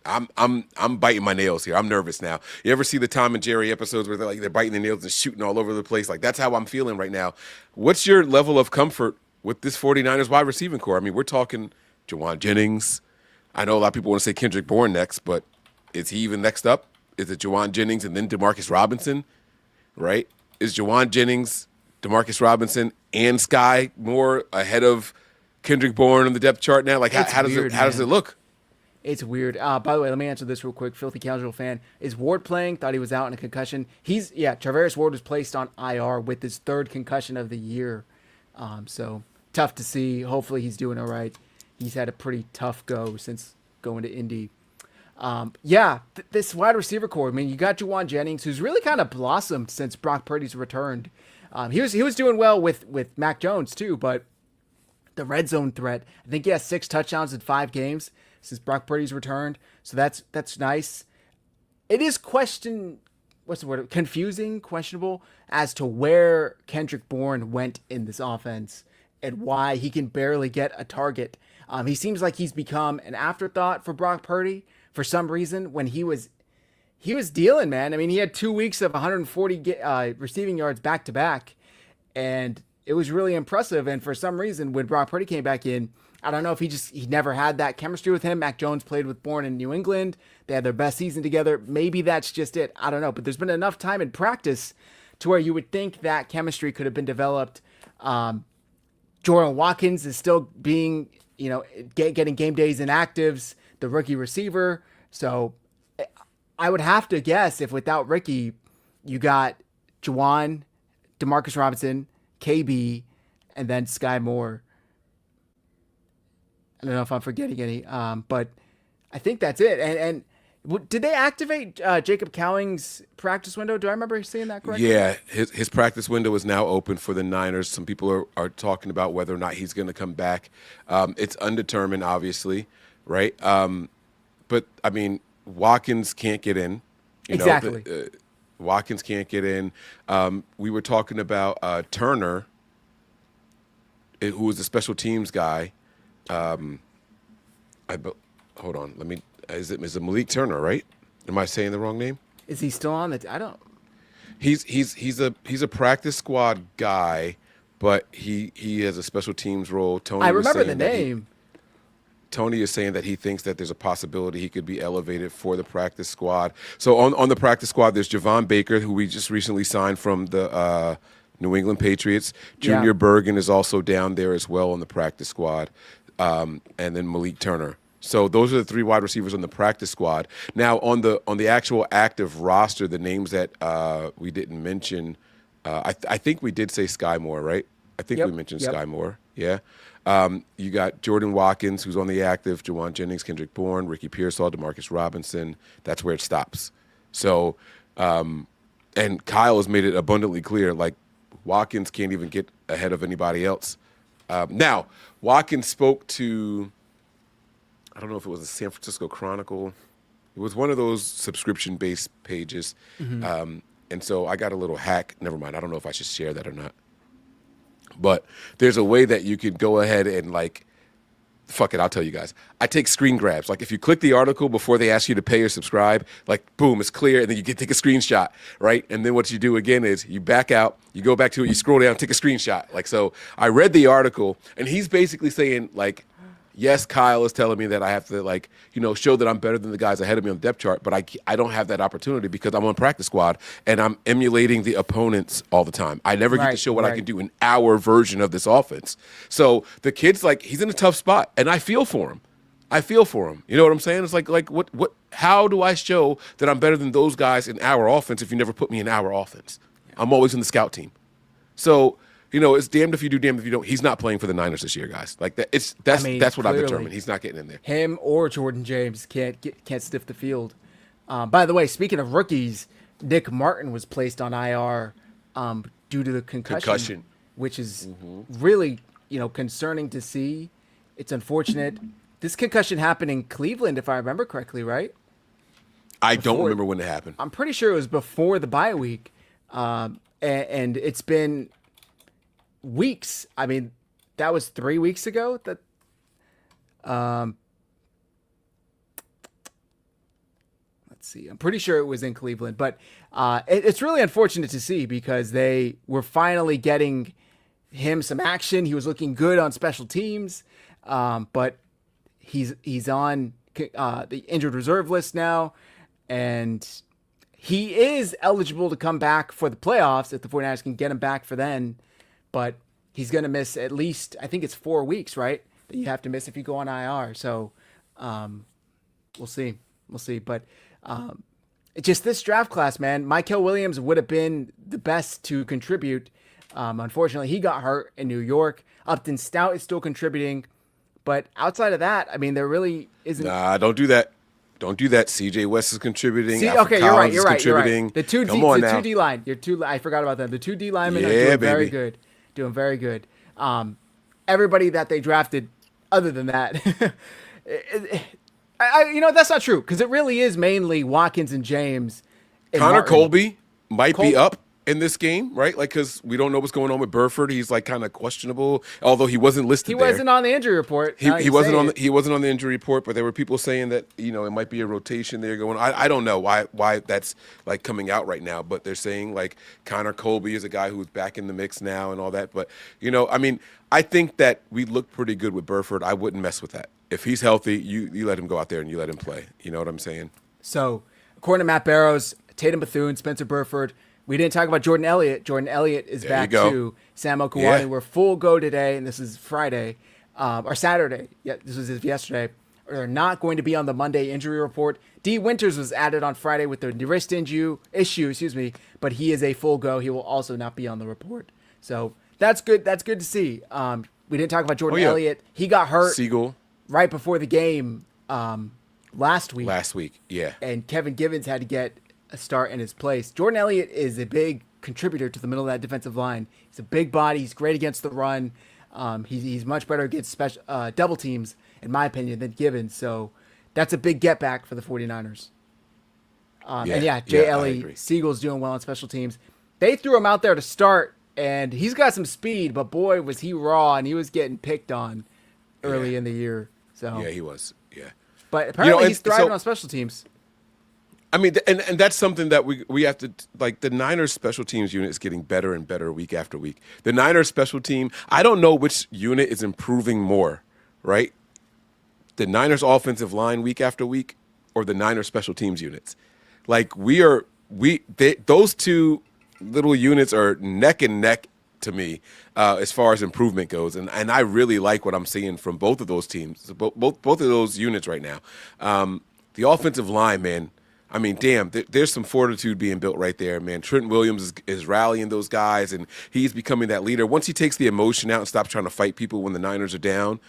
I'm biting my nails here. I'm nervous now. You ever see the Tom and Jerry episodes where they're biting their nails and shooting all over the place? Like, that's how I'm feeling right now. What's your level of comfort with this 49ers wide receiving core? I mean, we're talking Juwan Jennings. I know a lot of people want to say Kendrick Bourne next, but is he even next up? Is it Juwan Jennings and then Demarcus Robinson, right? Is Juwan Jennings, Demarcus Robinson, and Sky Moore ahead of Kendrick Bourne on the depth chart now? Like, how does it look? It's weird. By the way, let me answer this real quick. Filthy Casual fan. Is Ward playing? Thought he was out in a concussion. Travaris Ward was placed on IR with his third concussion of the year. So tough to see. Hopefully he's doing all right. He's had a pretty tough go since going to Indy. This wide receiver core. I mean, you got Juwan Jennings, who's really kind of blossomed since Brock Purdy's returned. He was doing well with Mac Jones too, but the red zone threat. I think he has 6 touchdowns in 5 games since Brock Purdy's returned. So that's nice. It is confusing, questionable as to where Kendrick Bourne went in this offense and why he can barely get a target. He seems like he's become an afterthought for Brock Purdy for some reason when he was dealing, man. I mean, he had 2 weeks of 140 receiving yards back to back, and it was really impressive. And for some reason, when Brock Purdy came back in, I don't know if he never had that chemistry with him. Mac Jones played with Bourne in New England. They had their best season together. Maybe that's just it. I don't know. But there's been enough time in practice to where you would think that chemistry could have been developed. Jordan Watkins is still being, getting game days inactives, the rookie receiver. So I would have to guess if without Ricky, you got Juwan, Demarcus Robinson, KB, and then Sky Moore. I don't know if I'm forgetting any, but I think that's it. And did they activate Jacob Cowing's practice window? Do I remember seeing that correctly? Yeah, his practice window is now open for the Niners. Some people are talking about whether or not he's going to come back. It's undetermined, obviously, right? But, I mean, Watkins can't get in. Exactly. Watkins can't get in. We were talking about Turner, who was the special teams guy. Hold on. Is it Malik Turner, right? Am I saying the wrong name? Is he still on the? I don't. He's a practice squad guy, but he has a special teams role. I remember the name. Tony is saying that he thinks that there's a possibility he could be elevated for the practice squad. So on the practice squad, there's Javon Baker, who we just recently signed from the New England Patriots. Junior Bergen is also down there as well on the practice squad, and then Malik Turner. So those are the 3 wide receivers on the practice squad. Now on the actual active roster, the names that we didn't mention, I think we did say Sky Moore, right? I think we mentioned Sky Moore. Yeah. You got Jordan Watkins, who's on the active, Jawan Jennings, Kendrick Bourne, Ricky Pearsall, Demarcus Robinson. That's where it stops. So, and Kyle has made it abundantly clear, like, Watkins can't even get ahead of anybody else. Now, Watkins spoke to, I don't know if it was the San Francisco Chronicle. It was one of those subscription-based pages. And so I got a little hack. Never mind. I don't know if I should share that or not. But there's a way that you could go ahead and, like, fuck it, I'll tell you guys. I take screen grabs. Like, if you click the article before they ask you to pay or subscribe, like, boom, it's clear, and then you can take a screenshot, right? And then what you do again is you back out, you go back to it, you scroll down, take a screenshot. Like, so I read the article, and he's basically saying, like, yes, Kyle is telling me that I have to, like, you know, show that I'm better than the guys ahead of me on the depth chart, but I don't have that opportunity because I'm on practice squad and I'm emulating the opponents all the time. I never get to show what I can do in our version of this offense. So the kid's like, he's in a tough spot, and I feel for him. You know what I'm saying? It's like what? How do I show that I'm better than those guys in our offense if you never put me in our offense? I'm always in the scout team. So, you know, it's damned if you do, damned if you don't. He's not playing for the Niners this year, guys. Like that. That's what I've determined. He's not getting in there. Him or Jordan James can't stiff the field. By the way, speaking of rookies, Nick Martin was placed on IR due to the concussion. Which is really, you know, concerning to see. It's unfortunate. This concussion happened in Cleveland, if I remember correctly, right? I don't remember when it happened. I'm pretty sure it was before the bye week, and it's been weeks. I mean, that was 3 weeks ago. That, let's see. I'm pretty sure it was in Cleveland, but it's really unfortunate to see because they were finally getting him some action. He was looking good on special teams, but he's on the injured reserve list now, and he is eligible to come back for the playoffs if the 49ers can get him back for then. But he's going to miss at least, I think it's 4 weeks, right? That you have to miss if you go on IR. So we'll see. But just this draft class, man, Mykel Williams would have been the best to contribute. Unfortunately, he got hurt in New York. Upton Stout is still contributing. But outside of that, I mean, there really isn't. Nah, don't do that. Don't do that. CJ West is contributing. Okay, you're right. You're right. The two D line. I forgot about them. The two D linemen are doing very good. Doing very good. Everybody that they drafted, other than that, that's not true because it really is mainly Watkins and James. And Connor Martin. Colby might be up in this game, right? Like, because we don't know what's going on with Burford. He's like kind of questionable, although he wasn't listed. He wasn't on the injury report. He wasn't on the injury report, but there were people saying that, you know, it might be a rotation there going on. I don't know why that's like coming out right now, but they're saying like Connor Colby is a guy who's back in the mix now and all that. But, you know, I mean, I think that we look pretty good with Burford. I wouldn't mess with that. If he's healthy, you let him go out there and you let him play. You know what I'm saying? So, according to Matt Barrows, Tatum Bethune, Spencer Burford. We didn't talk about Jordan Elliott. Jordan Elliott is back too. Sam Okuwani, we're full go today, and this is Friday or Saturday. Yeah, this was yesterday. They're not going to be on the Monday injury report. D. Winters was added on Friday with the wrist issue, but he is a full go. He will also not be on the report. So that's good. That's good to see. We didn't talk about Jordan Elliott. He got hurt Siegel right before the game last week. Yeah. And Kevin Givens had to get a start in his place. Jordan Elliott is a big contributor to the middle of that defensive line. He's a big body. He's great against the run. He's much better against double teams, in my opinion, than Givens. So that's a big get back for the 49ers. Jay Ellie, Siegel's doing well on special teams. They threw him out there to start, and he's got some speed, but boy, was he raw, and he was getting picked on early in the year. So yeah, he was. Yeah. But apparently he's thriving on special teams. I mean, and that's something that we have to, like, the Niners special teams unit is getting better and better week after week. The Niners special team, I don't know which unit is improving more, right? The Niners offensive line week after week or the Niners special teams units. Like, those two little units are neck and neck to me as far as improvement goes. And I really like what I'm seeing from both of those teams, both of those units right now. The offensive line, man, I mean, damn, there's some fortitude being built right there, man. Trent Williams is rallying those guys, and he's becoming that leader. Once he takes the emotion out and stops trying to fight people when the Niners are down,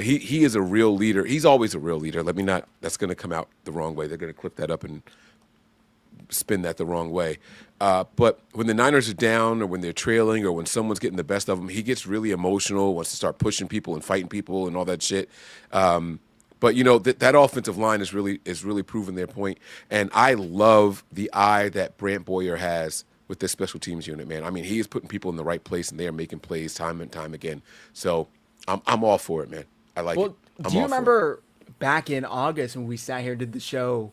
he is a real leader. He's always a real leader. That's going to come out the wrong way. They're going to clip that up and spin that the wrong way. But when the Niners are down or when they're trailing or when someone's getting the best of them, he gets really emotional, wants to start pushing people and fighting people and all that shit. But that offensive line is really proving their point, and I love the eye that Brant Boyer has with this special teams unit, man. I mean, he is putting people in the right place, and they are making plays time and time again. So I'm all for it, man. I like it. Do you remember back in August when we sat here and did the show?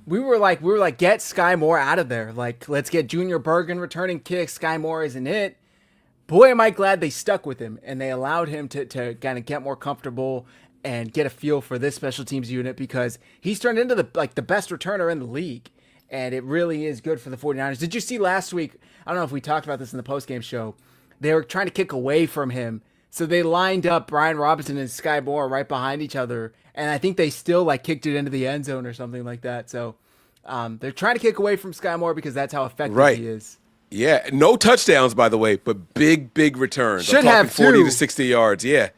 We were like, get Sky Moore out of there. Like, let's get Junior Bergen returning kicks. Sky Moore isn't it. Boy, am I glad they stuck with him and they allowed him to kind of get more comfortable and get a feel for this special teams unit, because he's turned into the best returner in the league, and it really is good for the 49ers. Did you see last week? I don't know if we talked about this in the postgame show. They were trying to kick away from him, so they lined up Brian Robinson and Sky Moore right behind each other, and I think they still kicked it into the end zone or something like that. So they're trying to kick away from Sky Moore because that's how effective he is. Yeah, no touchdowns, by the way, but big returns. Should have 40 to 60 yards. Yeah.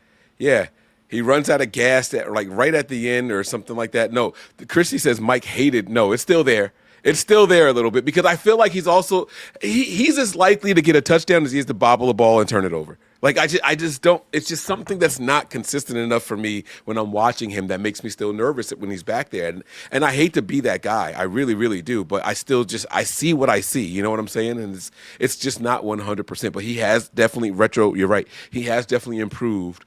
He runs out of gas right at the end or something like that. No, Christy says Mike hated. No, it's still there. It's still there a little bit, because I feel like he's also he's as likely to get a touchdown as he is to bobble a ball and turn it over. Like I just don't. It's just something that's not consistent enough for me when I'm watching him that makes me still nervous when he's back there. And I hate to be that guy. I really do. But I still I see what I see. You know what I'm saying? And it's just not 100%. But he has definitely You're right. He has definitely improved.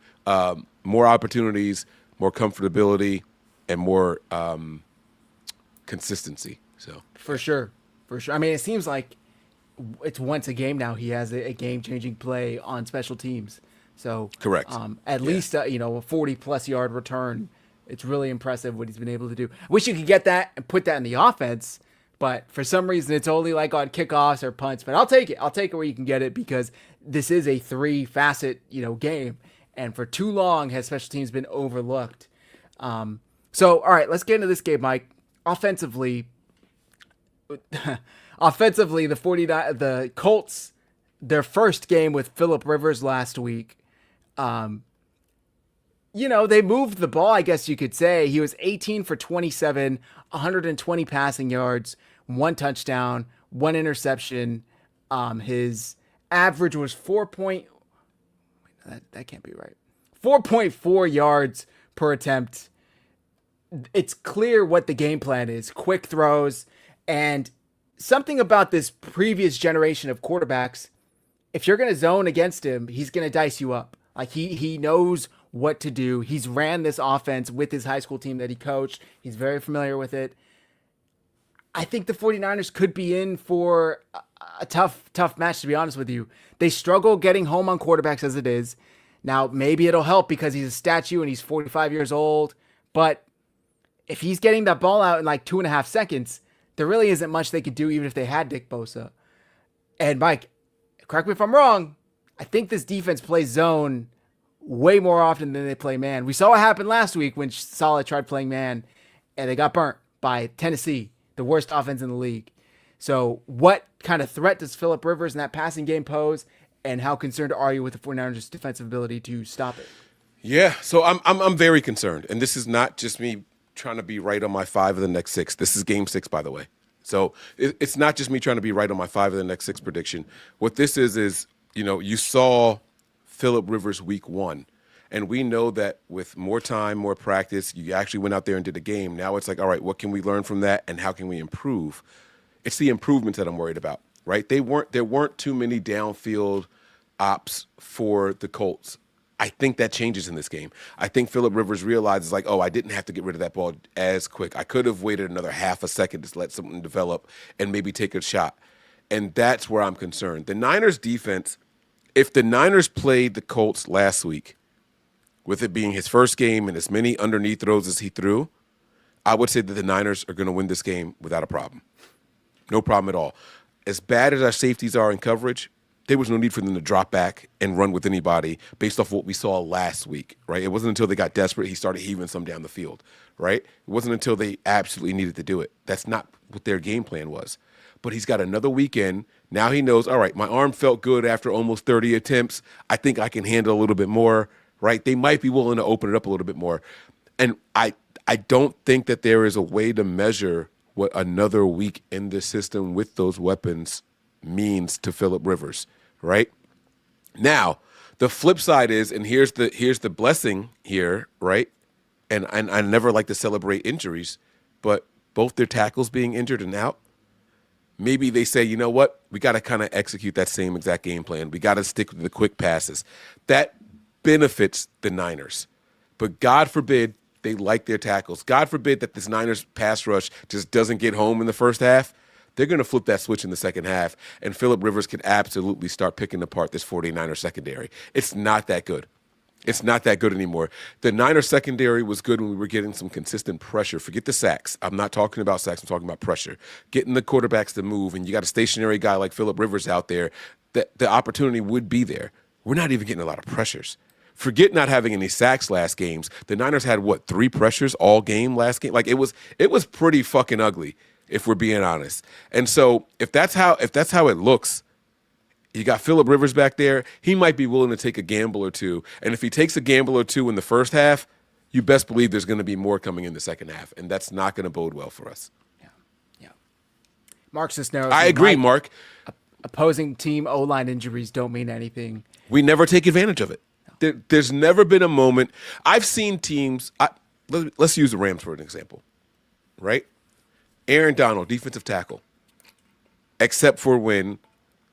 More opportunities, more comfortability, and more consistency. So for sure. I mean, it seems like it's once a game now. He has a game-changing play on special teams. So correct. At least a 40+ yard return. It's really impressive what he's been able to do. I wish you could get that and put that in the offense, but for some reason it's only on kickoffs or punts. But I'll take it. I'll take it where you can get it, because this is a 3-facet game. And for too long has special teams been overlooked. So, all right, let's get into this game, Mike. Offensively, the Colts, their first game with Phillip Rivers last week, they moved the ball, I guess you could say. He was 18 for 27, 120 passing yards, 1 touchdown, 1 interception. His average was 4.4 yards per attempt. It's clear what the game plan is. Quick throws. And something about this previous generation of quarterbacks, if you're going to zone against him, he's going to dice you up. He knows what to do. He's ran this offense with his high school team that he coached. He's very familiar with it. I think the 49ers could be in for a tough match, to be honest with you. They struggle getting home on quarterbacks as it is. Now, maybe it'll help because he's a statue and he's 45 years old. But if he's getting that ball out in 2.5 seconds, there really isn't much they could do even if they had Nick Bosa. And Mike, correct me if I'm wrong, I think this defense plays zone way more often than they play man. We saw what happened last week when Saleh tried playing man and they got burnt by Tennessee, the worst offense in the league. So what kind of threat does Phillip Rivers in that passing game pose? And how concerned are you with the 49ers' defensive ability to stop it? Yeah, so I'm very concerned. And this is not just me trying to be right on my 5 of the next 6. This is game 6, by the way. So it's not just me trying to be right on my 5 of the next 6 prediction. What this is, you saw Phillip Rivers week 1. And we know that with more time, more practice, you actually went out there and did a game. Now it's all right, what can we learn from that and how can we improve? It's the improvements that I'm worried about, right? There weren't too many downfield ops for the Colts. I think that changes in this game. I think Phillip Rivers realizes I didn't have to get rid of that ball as quick. I could have waited another half a second to let something develop and maybe take a shot. And that's where I'm concerned. The Niners defense, if the Niners played the Colts last week, with it being his first game and as many underneath throws as he threw, I would say that the Niners are going to win this game without a problem. No problem at all. As bad as our safeties are in coverage, there was no need for them to drop back and run with anybody based off what we saw last week, right? It wasn't until they got desperate he started heaving some down the field, right? It wasn't until they absolutely needed to do it. That's not what their game plan was. But he's got another weekend. Now he knows, all right, my arm felt good after almost 30 attempts. I think I can handle a little bit more, right? They might be willing to open it up a little bit more. And I don't think that there is a way to measure what another week in the system with those weapons means to Phillip Rivers, right? Now, the flip side is, and here's the blessing here, right? And I never like to celebrate injuries, but both their tackles being injured and out, maybe they say, you know what? We got to kind of execute that same exact game plan. We got to stick with the quick passes. That benefits the Niners. But God forbid they like their tackles. God forbid that this Niners pass rush just doesn't get home in the first half. They're going to flip that switch in the second half, and Phillip Rivers can absolutely start picking apart this 49ers secondary. It's not that good. It's not that good anymore. The Niners secondary was good when we were getting some consistent pressure. Forget the sacks. I'm not talking about sacks. I'm talking about pressure. Getting the quarterbacks to move, and you got a stationary guy like Phillip Rivers out there, the opportunity would be there. We're not even getting a lot of pressures. Forget not having any sacks last games. The Niners had, 3 pressures all game last game? Like, it was pretty fucking ugly, if we're being honest. And so if that's how it looks, you got Phillip Rivers back there, he might be willing to take a gamble or two. And if he takes a gamble or two in the first half, you best believe there's going to be more coming in the second half. And that's not going to bode well for us. Yeah. Mark Cisneros. I agree, Mark. Opposing team O-line injuries don't mean anything. We never take advantage of it. There's never been a moment. I've seen teams. Let's use the Rams for an example, right? Aaron Donald, defensive tackle, except for when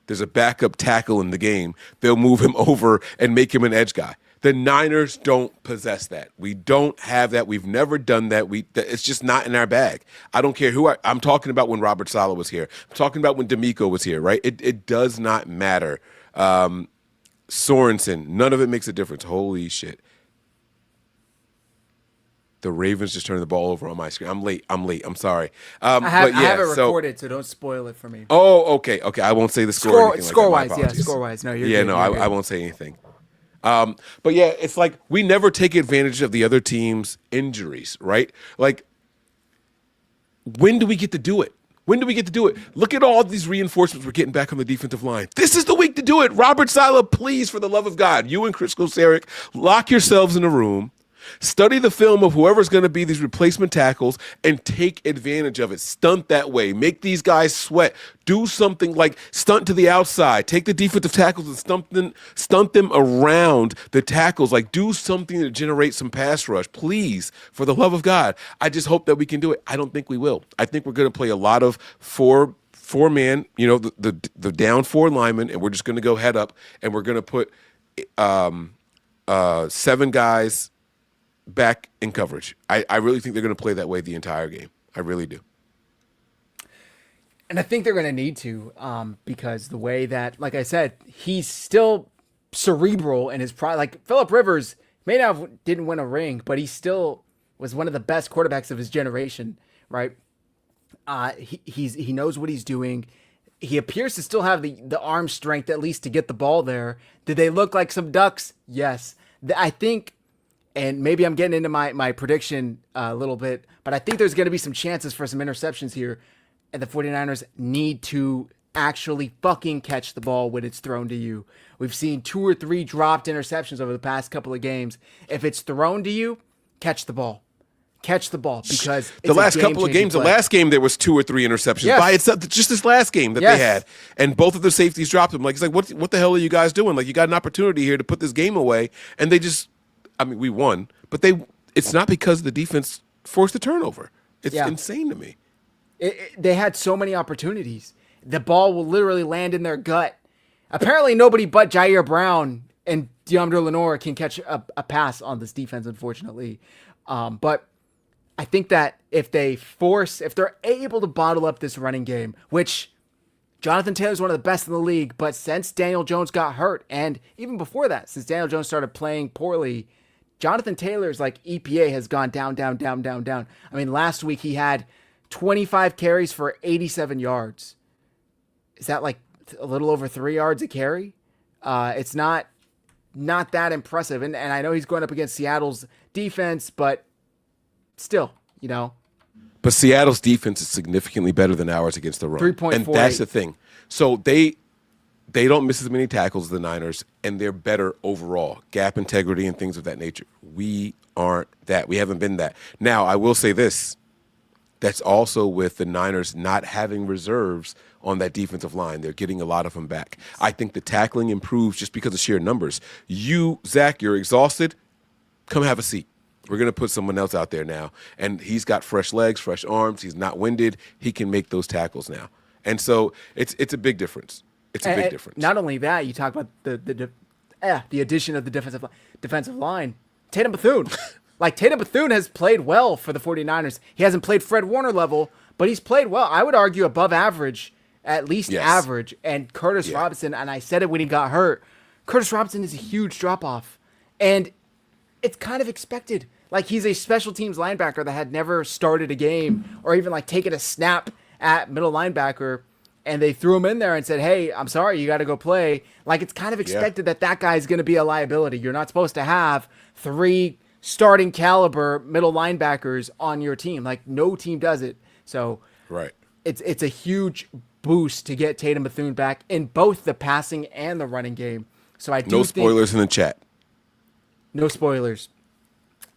there's a backup tackle in the game, they'll move him over and make him an edge guy. The Niners don't possess that. We don't have that. We've never done that. It's just not in our bag. I don't care who I'm talking about when Robert Saleh was here. I'm talking about when D'Amico was here, right? It does not matter. Sorensen, none of it makes a difference. Holy shit. The Ravens just turned the ball over on my screen. I'm late. I'm sorry. I have it recorded, so don't spoil it for me. Oh, okay. I won't say the score. Score-wise, yeah. Score-wise. No, you're good. I won't say anything. But yeah, it's like we never take advantage of the other team's injuries, right? Like, when do we get to do it? Look at all these reinforcements we're getting back on the defensive line. This is the week to do it. Robert Saleh, please, for the love of God, you and Chris Kosarek, lock yourselves in a room. Study the film of whoever's going to be these replacement tackles and take advantage of it. Stunt that way. Make these guys sweat. Do something like stunt to the outside. Take the defensive tackles and stunt them around the tackles. Like, do something to generate some pass rush. Please, for the love of God. I just hope that we can do it. I don't think we will. I think we're going to play a lot of four-man, the down 4 linemen, and we're just going to go head up, and we're going to put 7 guys back in coverage. I really think they're going to play that way the entire game. I really do. And I think they're going to need to because the way that, like I said, he's still cerebral in his pride. Like, Phillip Rivers didn't win a ring, but he still was one of the best quarterbacks of his generation, right? He knows what he's doing. He appears to still have the arm strength, at least, to get the ball there. Did they look like some ducks? Yes. I think, and maybe I'm getting into my prediction a little bit, but I think there's going to be some chances for some interceptions here, and the 49ers need to actually fucking catch the ball when it's thrown to you. We've seen 2 or 3 dropped interceptions over the past couple of games. If it's thrown to you, catch the ball. Catch the ball, because the last couple of games, play. The last game there was 2 or 3 interceptions by itself. Just this last game that they had, and both of the safeties dropped them. Like, it's like, what the hell are you guys doing? Like, you got an opportunity here to put this game away, and they just, we won, but it's not because the defense forced the turnover. It's insane to me. They had so many opportunities. The ball will literally land in their gut. Apparently, nobody but Jair Brown and DeAndre Lenore can catch a pass on this defense, unfortunately. But I think that if they're able to bottle up this running game, which Jonathan Taylor's one of the best in the league, but since Daniel Jones got hurt, and even before that, since Daniel Jones started playing poorly, Jonathan Taylor's EPA has gone down. I mean, last week he had 25 carries for 87 yards. Is that a little over 3 yards a carry. It's not that impressive. And I know he's going up against Seattle's defense, but still, But Seattle's defense is significantly better than ours against the run. 3.48. And that's the thing. So they don't miss as many tackles as the Niners, and they're better overall. Gap integrity and things of that nature. We aren't that. We haven't been that. Now, I will say this. That's also with the Niners not having reserves on that defensive line. They're getting a lot of them back. I think the tackling improves just because of sheer numbers. You, Zach, you're exhausted. Come have a seat. We're going to put someone else out there now. And he's got fresh legs, fresh arms. He's not winded. He can make those tackles now. And so it's a big difference. It's a big difference. Not only that, you talk about the addition of the defensive line. Tatum Bethune. Tatum Bethune has played well for the 49ers. He hasn't played Fred Warner level, but he's played well. I would argue above average, at least average. And Curtis Robinson, and I said it when he got hurt, Curtis Robinson is a huge drop-off. And it's kind of expected. He's a special teams linebacker that had never started a game or even taken a snap at middle linebacker, and they threw him in there and said, hey, I'm sorry, you got to go play. It's kind of expected that guy is going to be a liability. You're not supposed to have 3 starting caliber middle linebackers on your team. No team does it. So it's a huge boost to get Tatum Bethune back in both the passing and the running game. So I do no spoilers in the chat. No spoilers.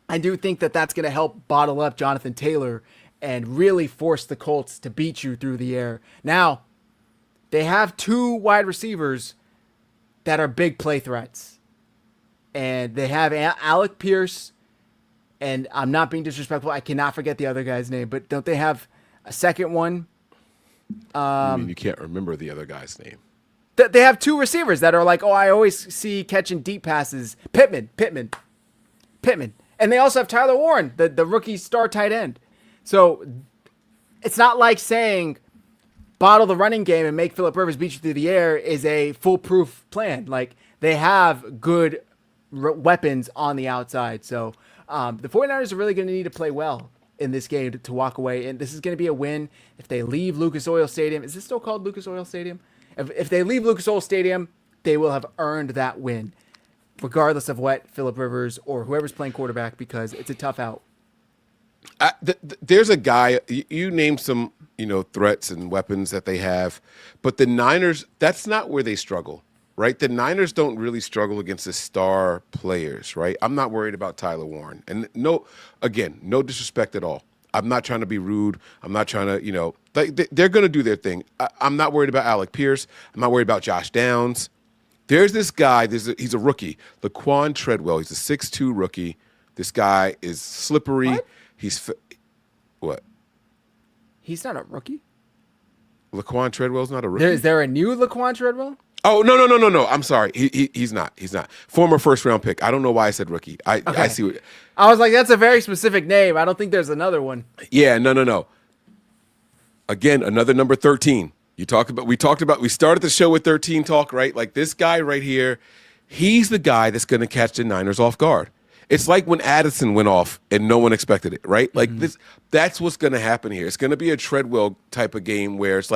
I do think that's going to help bottle up Jonathan Taylor and really force the Colts to beat you through the air. Now, they have 2 wide receivers that are big play threats. And they have Alec Pierce, and I'm not being disrespectful. I cannot forget the other guy's name, but don't they have a second one? You can't remember the other guy's name. They have 2 receivers that are I always see catching deep passes. Pittman. And they also have Tyler Warren, the rookie star tight end. So it's not like saying bottle the running game and make Phillip Rivers beat you through the air is a foolproof plan. They have good weapons on the outside. So the 49ers are really going to need to play well in this game to walk away. And this is going to be a win if they leave Lucas Oil Stadium. Is this still called Lucas Oil Stadium? If they leave Lucas Oil Stadium, they will have earned that win, regardless of what Phillip Rivers or whoever's playing quarterback, because it's a tough out. There's a guy, you named some, threats and weapons that they have, but the Niners, that's not where they struggle, right? The Niners don't really struggle against the star players, right? I'm not worried about Tyler Warren. And no disrespect at all. I'm not trying to be rude. I'm not trying to, they're going to do their thing. I'm not worried about Alec Pierce. I'm not worried about Josh Downs. There's this guy, he's a rookie, Laquan Treadwell. He's a 6'2" rookie. This guy is slippery. What? What? He's not a rookie? Laquan Treadwell's not a rookie? Is there a new Laquan Treadwell? Oh, no. I'm sorry. He's not. Former first-round pick. I don't know why I said rookie. I see what... I was like, that's a very specific name. I don't think there's another one. Yeah, no. Again, another number 13. We started the show with 13 talk, right? This guy right here, he's the guy that's going to catch the Niners off guard. It's like when Addison went off and no one expected it, right? That's what's going to happen here. It's going to be a Treadwell type of game where it's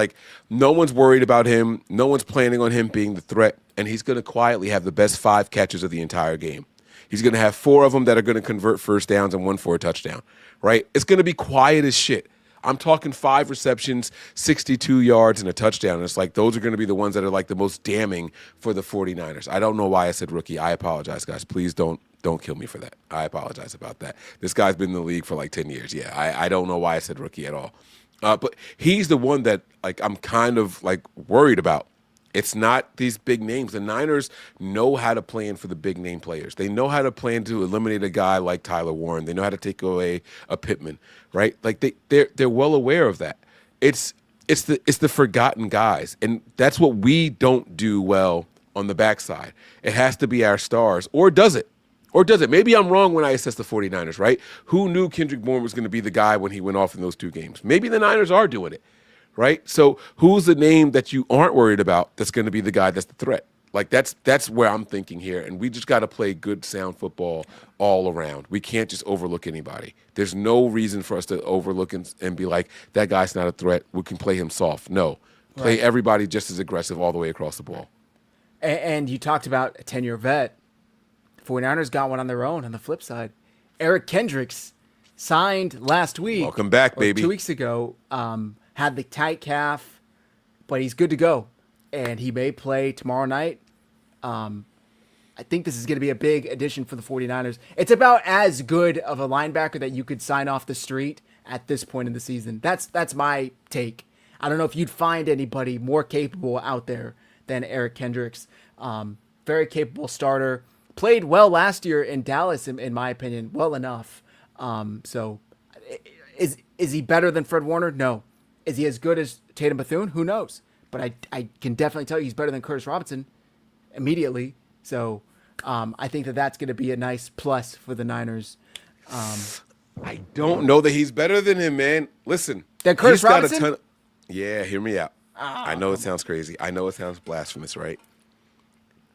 no one's worried about him. No one's planning on him being the threat. And he's going to quietly have the best 5 catches of the entire game. He's going to have 4 of them that are going to convert first downs and 1 for a touchdown, right? It's going to be quiet as shit. I'm talking 5 receptions, 62 yards, and a touchdown. And it's those are going to be the ones that are the most damning for the 49ers. I don't know why I said rookie. I apologize, guys. Please don't kill me for that. I apologize about that. This guy's been in the league for 10 years. Yeah, I don't know why I said rookie at all. But he's the one that I'm kind of worried about. It's not these big names. The Niners know how to plan for the big name players. They know how to plan to eliminate a guy like Tyler Warren. They know how to take away a Pittman, right? They're well aware of that. It's the forgotten guys, and that's what we don't do well on the backside. It has to be our stars, or does it? Maybe I'm wrong when I assess the 49ers, right? Who knew Kendrick Bourne was going to be the guy when he went off in those 2 games? Maybe the Niners are doing it. Right? So who's the name that you aren't worried about that's going to be the guy that's the threat? That's where I'm thinking here. And we just got to play good, sound football all around. We can't just overlook anybody. There's no reason for us to overlook and be like, that guy's not a threat. We can play him soft. No. Play Right. everybody just as aggressive all the way across the ball. And you talked about a 10-year vet. 49ers got one on their own on the flip side. Eric Kendricks signed last week. Welcome back, or baby. 2 weeks ago. Had the tight calf, but he's good to go. And he may play tomorrow night. I think this is going to be a big addition for the 49ers. It's about as good of a linebacker that you could sign off the street at this point in the season. That's my take. I don't know if you'd find anybody more capable out there than Eric Kendricks. Very capable starter. Played well last year in Dallas, in my opinion, well enough. So, is he better than Fred Warner? No. Is he as good as Tatum Bethune? Who knows? But I can definitely tell you he's better than Curtis Robinson immediately. So, I think that's going to be a nice plus for the Niners. I don't know that he's better than him, man. Listen, Than Curtis he's got Robinson? a ton. Yeah, hear me out. I know it sounds crazy. I know it sounds blasphemous, right?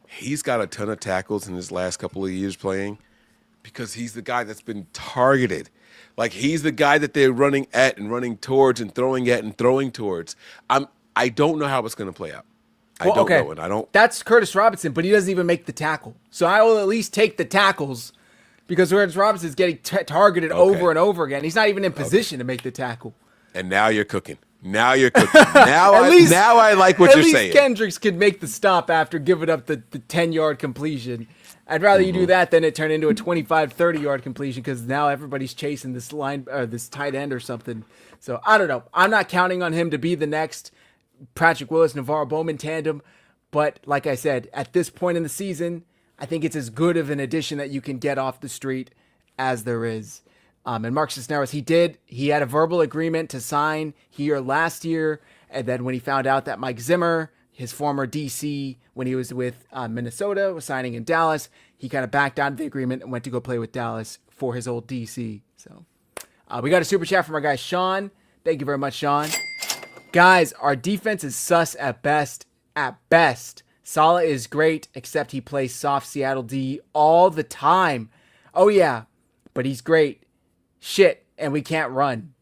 He's got a ton of tackles in his last couple of years playing because he's the guy that's been targeted. Like, he's the guy that they're running at and running towards and throwing at and throwing towards. I don't know how it's going to play out. I don't know, and I don't. That's Curtis Robinson, but he doesn't even make the tackle. So I will at least take the tackles because Curtis Robinson is getting targeted over and over again. He's not even in position to make the tackle. And now you're cooking. Now you're cooking. Now I like what you're saying. At least Kendricks could make the stop after giving up the 10-yard completion. I'd rather you do that than it turn into a 25, 30-yard completion because now everybody's chasing this this tight end or something. So I don't know. I'm not counting on him to be the next Patrick Willis, Navarro Bowman tandem. But like I said, at this point in the season, I think it's as good of an addition that you can get off the street as there is. And Mark Cisneros, he had a verbal agreement to sign here last year. And then when he found out that Mike Zimmer, his former DC, when he was with Minnesota, was signing in Dallas, he kind of backed out of the agreement and went to go play with Dallas for his old DC. So we got a super chat from our guy, Sean. Thank you very much, Sean. Guys, our defense is sus at best. At best. Saleh is great, except he plays soft Seattle D all the time. Oh, yeah, but he's great. Shit, and we can't run.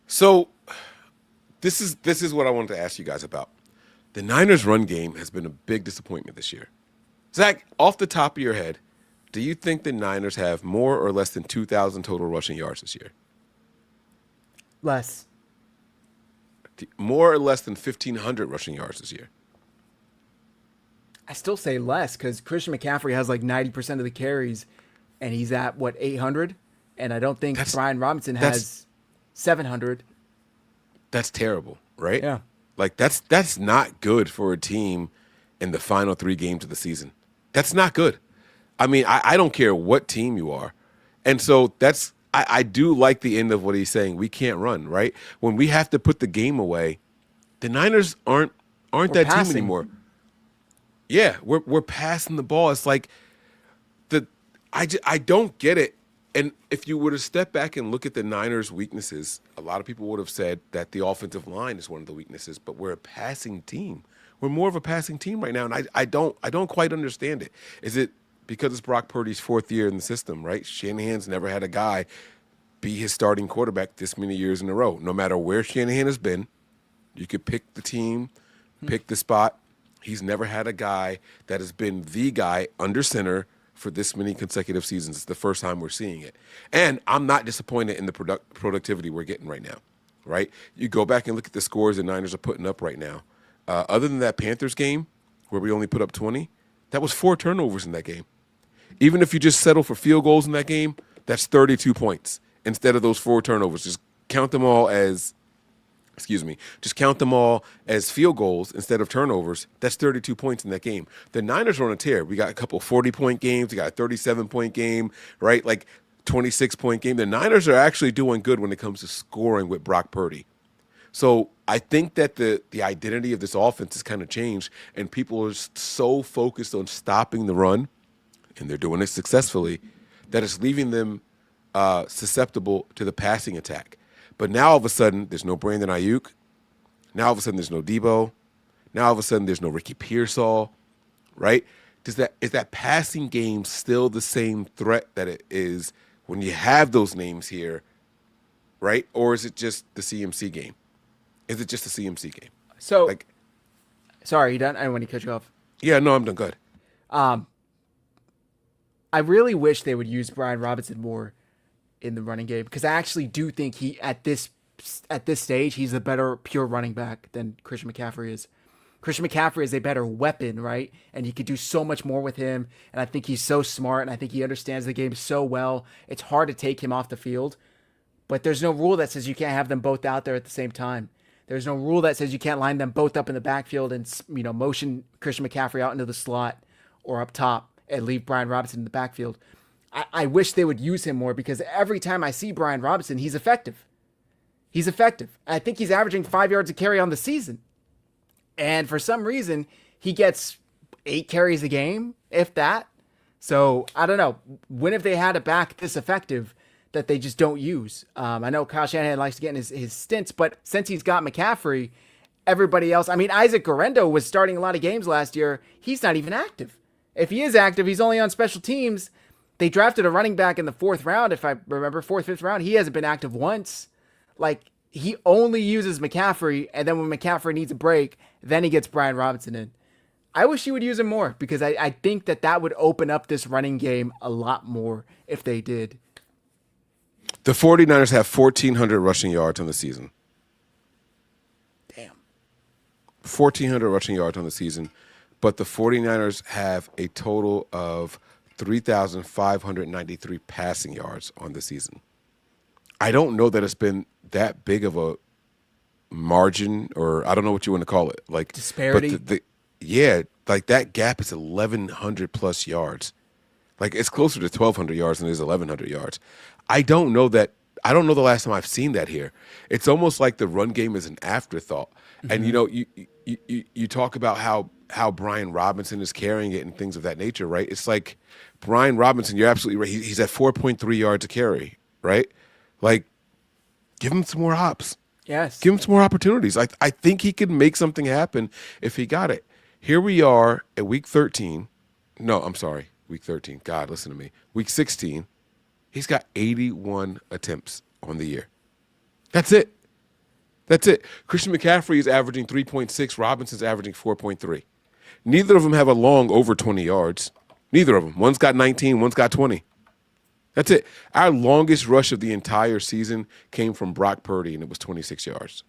So this is what I wanted to ask you guys about. The Niners' run game has been a big disappointment this year. Zach, off the top of your head, do you think the Niners have more or less than 2,000 total rushing yards this year? Less. More or less than 1,500 rushing yards this year? I still say less because Christian McCaffrey has like 90% of the carries, and he's at, 800? And I don't think Brian Robinson has 700. That's terrible, right? Yeah. Like, that's not good for a team in the final 3 games of the season. That's not good. I mean, I don't care what team you are. And so I do like the end of what he's saying. We can't run, right? When we have to put the game away, the Niners aren't that passing. team anymore. Yeah, we're passing the ball. It's like I don't get it. And if you were to step back and look at the Niners' weaknesses, a lot of people would have said that the offensive line is one of the weaknesses, but we're a passing team. We're more of a passing team right now, and I don't quite understand it. Is it because it's Brock Purdy's 4th year in the system, right? Shanahan's never had a guy be his starting quarterback this many years in a row. No matter where Shanahan has been, you could pick the team, pick the spot. He's never had a guy that has been the guy under center for this many consecutive seasons. It's the first time we're seeing it. And I'm not disappointed in the productivity we're getting right now, right? You go back and look at the scores the Niners are putting up right now. Other than that Panthers game where we only put up 20, that was 4 turnovers in that game. Even if you just settle for field goals in that game, that's 32 points instead of those 4 turnovers. Just count them all as field goals instead of turnovers. That's 32 points in that game. The Niners are on a tear. We got a couple 40-point games. We got a 37-point game, right? Like 26-point game. The Niners are actually doing good when it comes to scoring with Brock Purdy. So I think that the identity of this offense has kind of changed, and people are so focused on stopping the run, and they're doing it successfully, that it's leaving them susceptible to the passing attack. But now all of a sudden, there's no Brandon Ayuk. Now all of a sudden, there's no Debo. Now all of a sudden, there's no Ricky Pearsall, right? Is that passing game still the same threat that it is when you have those names here right? Or is it just the CMC game? Is it just the CMC game? So, Like, sorry, you done? I don't want to cut you off. yeah, no, I'm done. Good. I really wish they would use Brian Robinson more in the running game because I actually do think he at this stage he's a better pure running back than Christian McCaffrey is. Christian McCaffrey is a better weapon, right? And you could do so much more with him. And I think he's so smart and I think he understands the game so well. It's hard to take him off the field. But there's no rule that says you can't have them both out there at the same time. There's no rule that says you can't line them both up in the backfield and motion Christian McCaffrey out into the slot or up top and leave Brian Robinson in the backfield. I wish they would use him more because every time I see Brian Robinson, he's effective. He's effective. I think he's averaging 5 yards a carry on the season. And for some reason, he gets 8 carries a game, if that. So, I don't know. When have they had a back this effective that they just don't use? I know Kyle Shanahan likes to get in his stints, but since he's got McCaffrey, everybody else... I mean, Isaac Guerrero was starting a lot of games last year. He's not even active. If he is active, he's only on special teams. They drafted a running back in the 4th round, if I remember, 4th, 5th round. He hasn't been active once. Like, he only uses McCaffrey, and then when McCaffrey needs a break, then he gets Brian Robinson in. I wish he would use him more because I think that would open up this running game a lot more if they did. The 49ers have 1,400 rushing yards on the season. Damn. 1,400 rushing yards on the season, but the 49ers have a total of 3,593 passing yards on the season. I don't know that it's been that big of a margin, or I don't know what you want to call it. Like disparity. But yeah, like that gap is 1,100 plus yards. Like it's closer to 1,200 yards than it is 1,100 yards. I don't know the last time I've seen that here. It's almost like the run game is an afterthought. Mm-hmm. And you talk about how Brian Robinson is carrying it and things of that nature, right? It's like Brian Robinson, you're absolutely right. He's at 4.3 yards a carry, right? Like, give him some more hops. Yes. Give him some more opportunities. I think he could make something happen if he got it. Here we are at week 13. No, I'm sorry. Week 13. God, listen to me. Week 16. He's got 81 attempts on the year. That's it. Christian McCaffrey is averaging 3.6. Robinson's averaging 4.3. Neither of them have a long over 20 yards. Neither of them. One's got 19, one's got 20. That's it. Our longest rush of the entire season came from Brock Purdy, and it was 26 yards.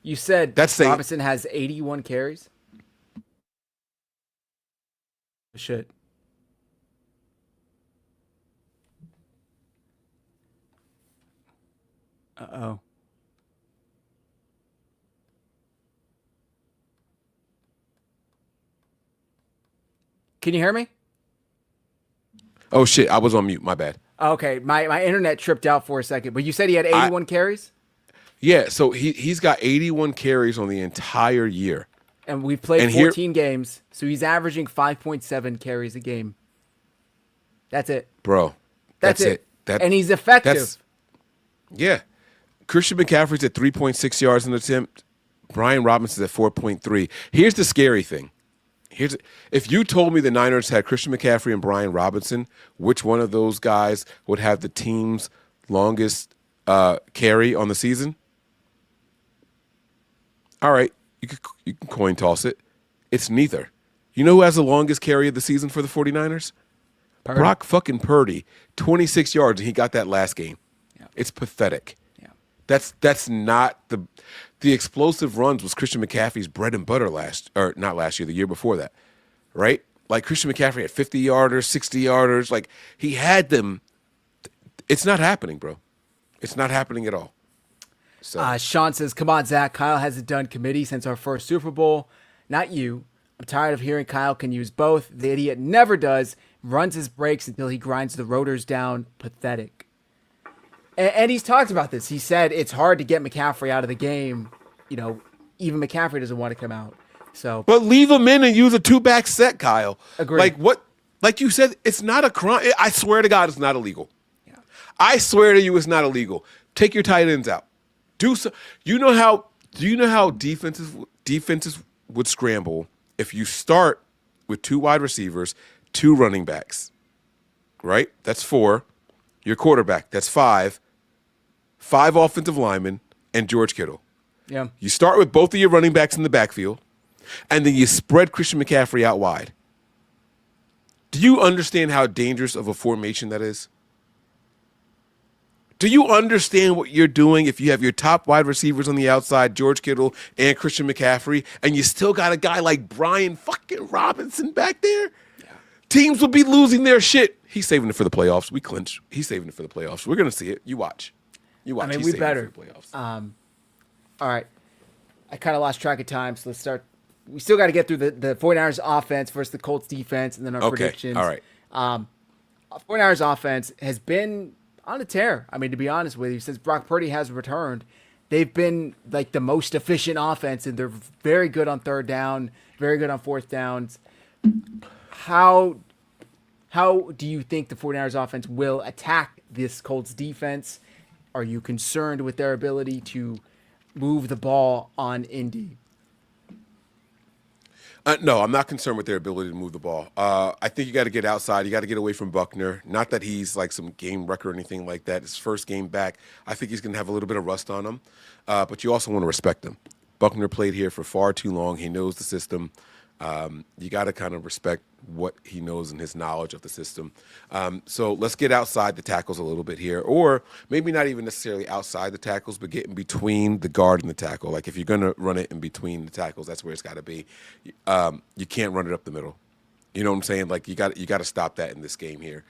You said Robinson has 81 carries? Shit. Uh-oh. Can you hear me? Oh, shit. I was on mute. My bad. Okay. My internet tripped out for a second, but you said he had 81 carries? Yeah, so he's got 81 carries on the entire year. And we've played 14 games, so he's averaging 5.7 carries a game. That's it. Bro. That's it. And he's effective. Yeah. Christian McCaffrey's at 3.6 yards an attempt. Brian Robinson's at 4.3. Here's the scary thing. If you told me the Niners had Christian McCaffrey and Brian Robinson, which one of those guys would have the team's longest carry on the season? All right, you can coin toss it. It's neither. You know who has the longest carry of the season for the 49ers? Purdy. Brock fucking Purdy, 26 yards, and he got that last game. Yeah. It's pathetic. Yeah. That's not the explosive runs was Christian McCaffrey's bread and butter the year before that, right? Like Christian McCaffrey had 50-yarders, 60-yarders. Like he had them. It's not happening, bro. It's not happening at all. So. Sean says, come on, Zach. Kyle hasn't done committee since our first Super Bowl. Not you. I'm tired of hearing Kyle can use both. The idiot never does. Runs his breaks until he grinds the rotors down. Pathetic. And he's talked about this. He said it's hard to get McCaffrey out of the game. You know, even McCaffrey doesn't want to come out. So, but leave him in and use a 2-back set, Kyle. Agree. Like what? Like you said, it's not a crime. I swear to God, it's not illegal. Yeah. I swear to you, it's not illegal. Take your tight ends out. Do so. Do you know how defenses would scramble if you start with 2 wide receivers, 2 running backs, right? That's 4. Your quarterback, that's 5. 5 offensive linemen, and George Kittle. Yeah. You start with both of your running backs in the backfield, and then you spread Christian McCaffrey out wide. Do you understand how dangerous of a formation that is? Do you understand what you're doing if you have your top wide receivers on the outside, George Kittle and Christian McCaffrey, and you still got a guy like Brian fucking Robinson back there? Yeah. Teams will be losing their shit. He's saving it for the playoffs. We clinch. He's saving it for the playoffs. We're going to see it. You watch. I mean, He's we saving better. it for the playoffs. All right. I kind of lost track of time, so let's start. We still got to get through the 49ers offense versus the Colts defense, and then our predictions. All right. 49ers offense has been on a tear. I mean, to be honest with you, since Brock Purdy has returned, they've been like the most efficient offense, and they're very good on third down, very good on fourth downs. How do you think the 49ers offense will attack this Colts defense? Are you concerned with their ability to move the ball on Indy? No, I'm not concerned with their ability to move the ball. I think you got to get outside. You got to get away from Buckner. Not that he's like some game wrecker or anything like that. His first game back, I think he's going to have a little bit of rust on him. But you also want to respect him. Buckner played here for far too long. He knows the system. You got to kind of respect what he knows and his knowledge of the system. So let's get outside the tackles a little bit here, or maybe not even necessarily outside the tackles, but get in between the guard and the tackle. Like if you're going to run it in between the tackles, that's where it's got to be. You can't run it up the middle. You know what I'm saying? Like you got to stop that in this game here.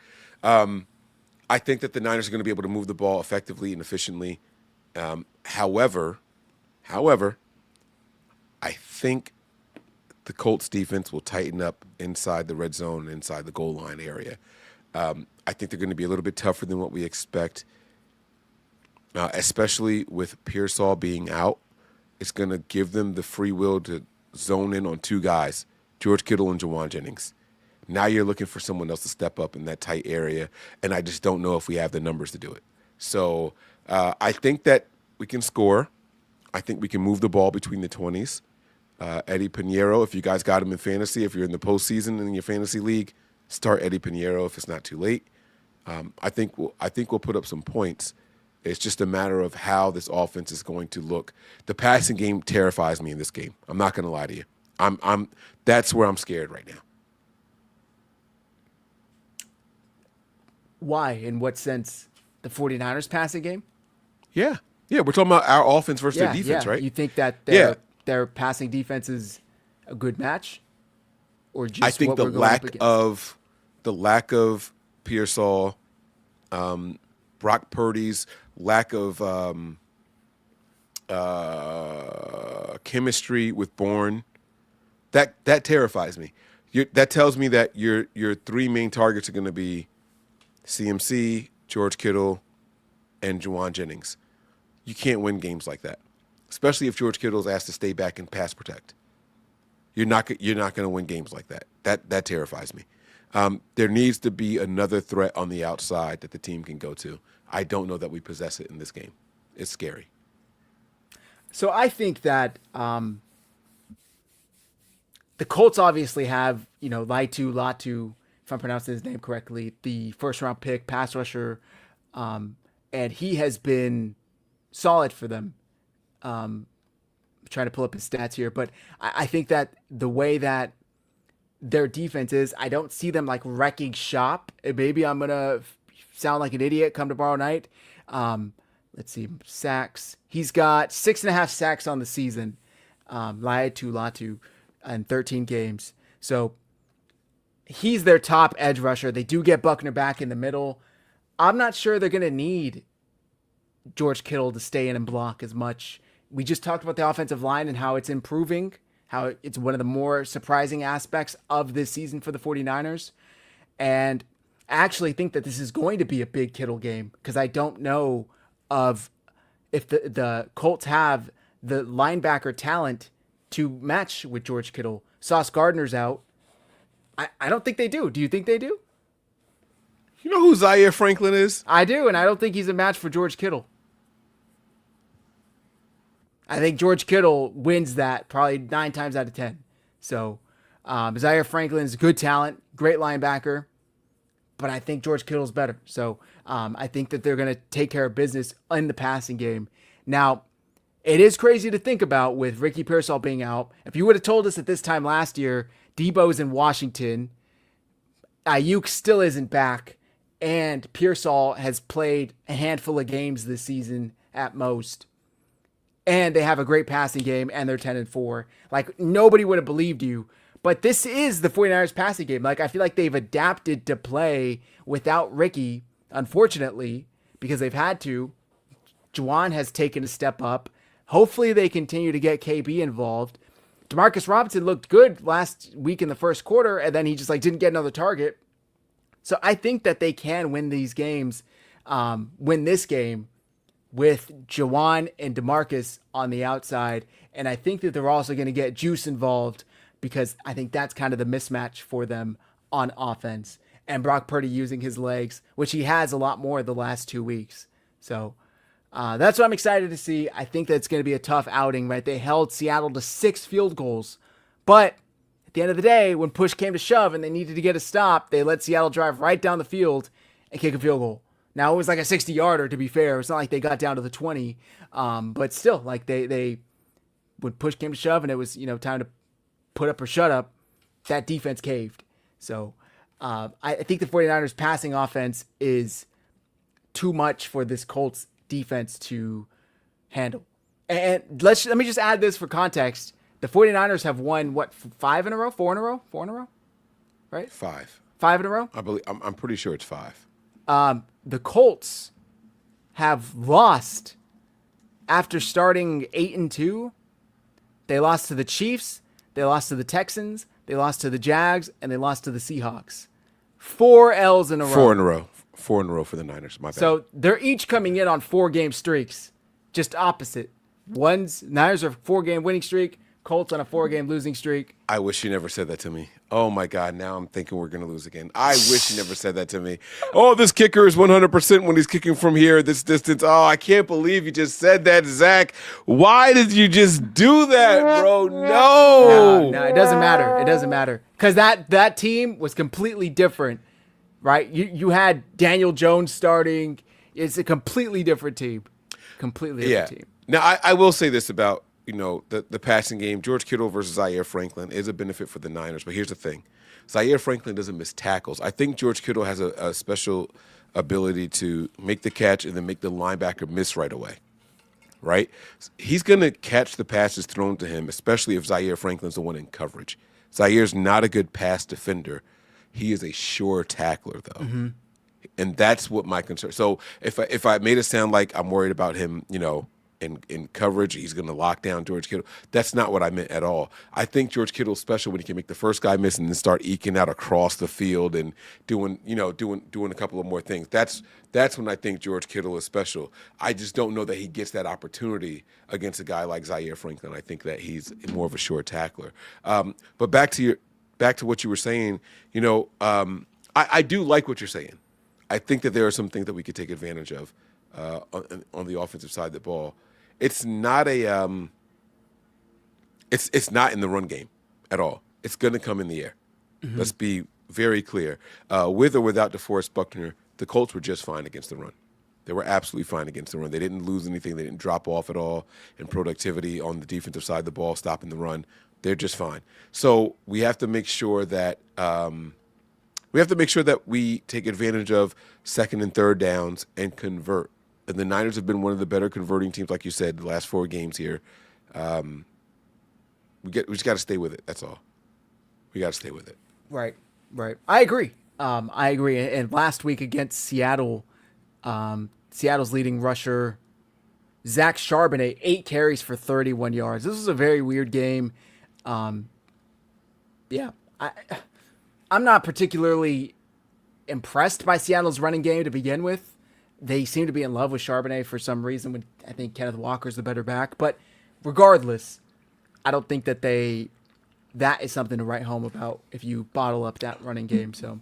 I think that the Niners are going to be able to move the ball effectively and efficiently. However, I think the Colts defense will tighten up inside the red zone and inside the goal line area. I think they're going to be a little bit tougher than what we expect, especially with Pearsall being out. It's going to give them the free will to zone in on 2 guys, George Kittle and Juwan Jennings. Now you're looking for someone else to step up in that tight area, and I just don't know if we have the numbers to do it. So I think that we can score. I think we can move the ball between the 20s. Eddie Pinheiro, if you guys got him in fantasy, if you're in the postseason in your fantasy league, start Eddie Pinheiro if it's not too late. I think we'll put up some points. It's just a matter of how this offense is going to look. The passing game terrifies me in this game. I'm not going to lie to you. That's where I'm scared right now. Why? In what sense? The 49ers passing game? Yeah. We're talking about our offense versus their defense, right? You think that their passing defense is a good match, or just I think what the we're going up against? lack of Pearsall, Brock Purdy's lack of chemistry with Bourne, that terrifies me. That tells me that your 3 main targets are going to be CMC, George Kittle, and Juwan Jennings. You can't win games like that, especially if George Kittle's asked to stay back and pass protect. You're not going to win games like that. That terrifies me. There needs to be another threat on the outside that the team can go to. I don't know that we possess it in this game. It's scary. So I think that the Colts obviously have, Latu, if I'm pronouncing his name correctly, the first-round pick, pass rusher, and he has been solid for them. I'm trying to pull up his stats here, but I think that the way that their defense is, I don't see them like wrecking shop. Maybe I'm going to sound like an idiot come tomorrow night. Let's see, sacks. He's got 6.5 sacks on the season. Latu in 13 games. So he's their top edge rusher. They do get Buckner back in the middle. I'm not sure they're going to need George Kittle to stay in and block as much. We just talked about the offensive line and how it's improving, how it's one of the more surprising aspects of this season for the 49ers. And I actually think that this is going to be a big Kittle game because I don't know of if the Colts have the linebacker talent to match with George Kittle. Sauce Gardner's out. I don't think they do. Do you think they do? You know who Zaire Franklin is? I do, and I don't think he's a match for George Kittle. I think George Kittle wins that probably 9 times out of 10. So Zaire Franklin's good talent, great linebacker, but I think George Kittle's better. So I think that they're going to take care of business in the passing game. Now, it is crazy to think about with Ricky Pearsall being out. If you would have told us at this time last year, Debo's in Washington, Ayuk still isn't back, and Pearsall has played a handful of games this season at most, and they have a great passing game, and they're 10-4. Like, nobody would have believed you. But this is the 49ers passing game. Like, I feel like they've adapted to play without Ricky, unfortunately, because they've had to. Juwan has taken a step up. Hopefully they continue to get KB involved. Demarcus Robinson looked good last week in the first quarter, and then he just didn't get another target. So I think that they can win these games, win this game with Juwan and DeMarcus on the outside. And I think that they're also going to get Juice involved because I think that's kind of the mismatch for them on offense. And Brock Purdy using his legs, which he has a lot more the last 2 weeks. So that's what I'm excited to see. I think that it's going to be a tough outing, right? They held Seattle to 6 field goals. But at the end of the day, when push came to shove and they needed to get a stop, they let Seattle drive right down the field and kick a field goal. Now, it was like a 60-yarder, to be fair. It's not like they got down to the 20. But still, they when push came to shove and it was, time to put up or shut up, that defense caved. So I think the 49ers passing offense is too much for this Colts defense to handle. And let me just add this for context. The 49ers have won, 5 in a row? 4 in a row? 4 in a row? Right? 5. 5 in a row? I'm pretty sure it's 5. The Colts have lost after starting 8-2. They lost to the Chiefs, they lost to the Texans, they lost to the Jags, and they lost to the Seahawks. 4 L's in a row. 4 in a row. 4 in a row for the Niners. My bad. So they're each coming in on 4-game streaks, just opposite. Niners are a 4-game winning streak, Colts on a 4-game losing streak. I wish you never said that to me. Oh, my God. Now I'm thinking we're going to lose again. I wish you never said that to me. Oh, this kicker is 100% when he's kicking from here, this distance. Oh, I can't believe you just said that, Zach. Why did you just do that, bro? No, it doesn't matter. It doesn't matter. Because that team was completely different, right? You had Daniel Jones starting. It's a completely different team. Completely different team. Now, I will say this about the passing game. George Kittle versus Zaire Franklin is a benefit for the Niners. But here's the thing. Zaire Franklin doesn't miss tackles. I think George Kittle has a special ability to make the catch and then make the linebacker miss right away, right? He's going to catch the passes thrown to him, especially if Zaire Franklin's the one in coverage. Zaire's not a good pass defender. He is a sure tackler, though. Mm-hmm. And that's what my concern. So if I made it sound like I'm worried about him, in coverage, he's going to lock down George Kittle. That's not what I meant at all. I think George Kittle's special when he can make the first guy miss and then start eking out across the field and doing a couple of more things. That's when I think George Kittle is special. I just don't know that he gets that opportunity against a guy like Zaire Franklin. I think that he's more of a sure tackler. But back to what you were saying, I do like what you're saying. I think that there are some things that we could take advantage of on the offensive side of the ball. It's not it's not in the run game at all. It's going to come in the air. Mm-hmm. Let's be very clear. With or without DeForest Buckner, the Colts were just fine against the run. They were absolutely fine against the run. They didn't lose anything. They didn't drop off at all in productivity on the defensive side of the ball, stopping the run. They're just fine. So we have to make sure that we take advantage of second and third downs and convert. And the Niners have been one of the better converting teams, like you said, the last 4 games here. We just got to stay with it. That's all. We got to stay with it. Right. I agree. And last week against Seattle, Seattle's leading rusher, Zach Charbonnet, 8 carries for 31 yards. This was a very weird game. I'm not particularly impressed by Seattle's running game to begin with. They seem to be in love with Charbonnet for some reason when I think Kenneth Walker's the better back. But regardless, I don't think that that is something to write home about if you bottle up that running game. So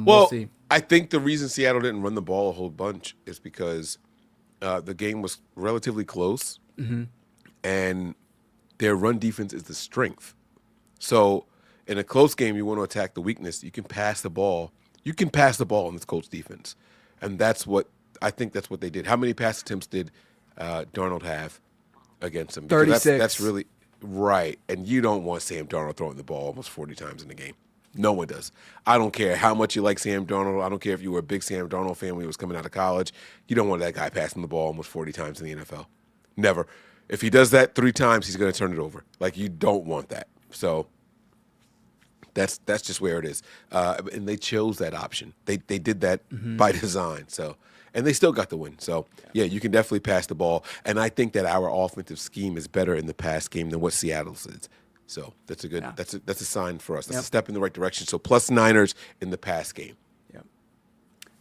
we'll see. I think the reason Seattle didn't run the ball a whole bunch is because the game was relatively close, mm-hmm. and their run defense is the strength. So in a close game, you want to attack the weakness. You can pass the ball. You can pass the ball in this Colts defense, and I think that's what they did. How many pass attempts did Darnold have against him? Because 36. That's really right, and you don't want Sam Darnold throwing the ball almost 40 times in the game. No one does. I don't care how much you like Sam Darnold. I don't care if you were a big Sam Darnold fan when he was coming out of college. You don't want that guy passing the ball almost 40 times in the NFL. Never. If he does that 3 times, he's going to turn it over. Like, you don't want that. So that's just where it is. And they chose that option. They did that by design. So, and they still got the win. So, yeah, you can definitely pass the ball. And I think that our offensive scheme is better in the pass game than what Seattle's is. So that's a good. Yeah. That's a sign for us. That's a step in the right direction. So plus Niners in the pass game. Yep.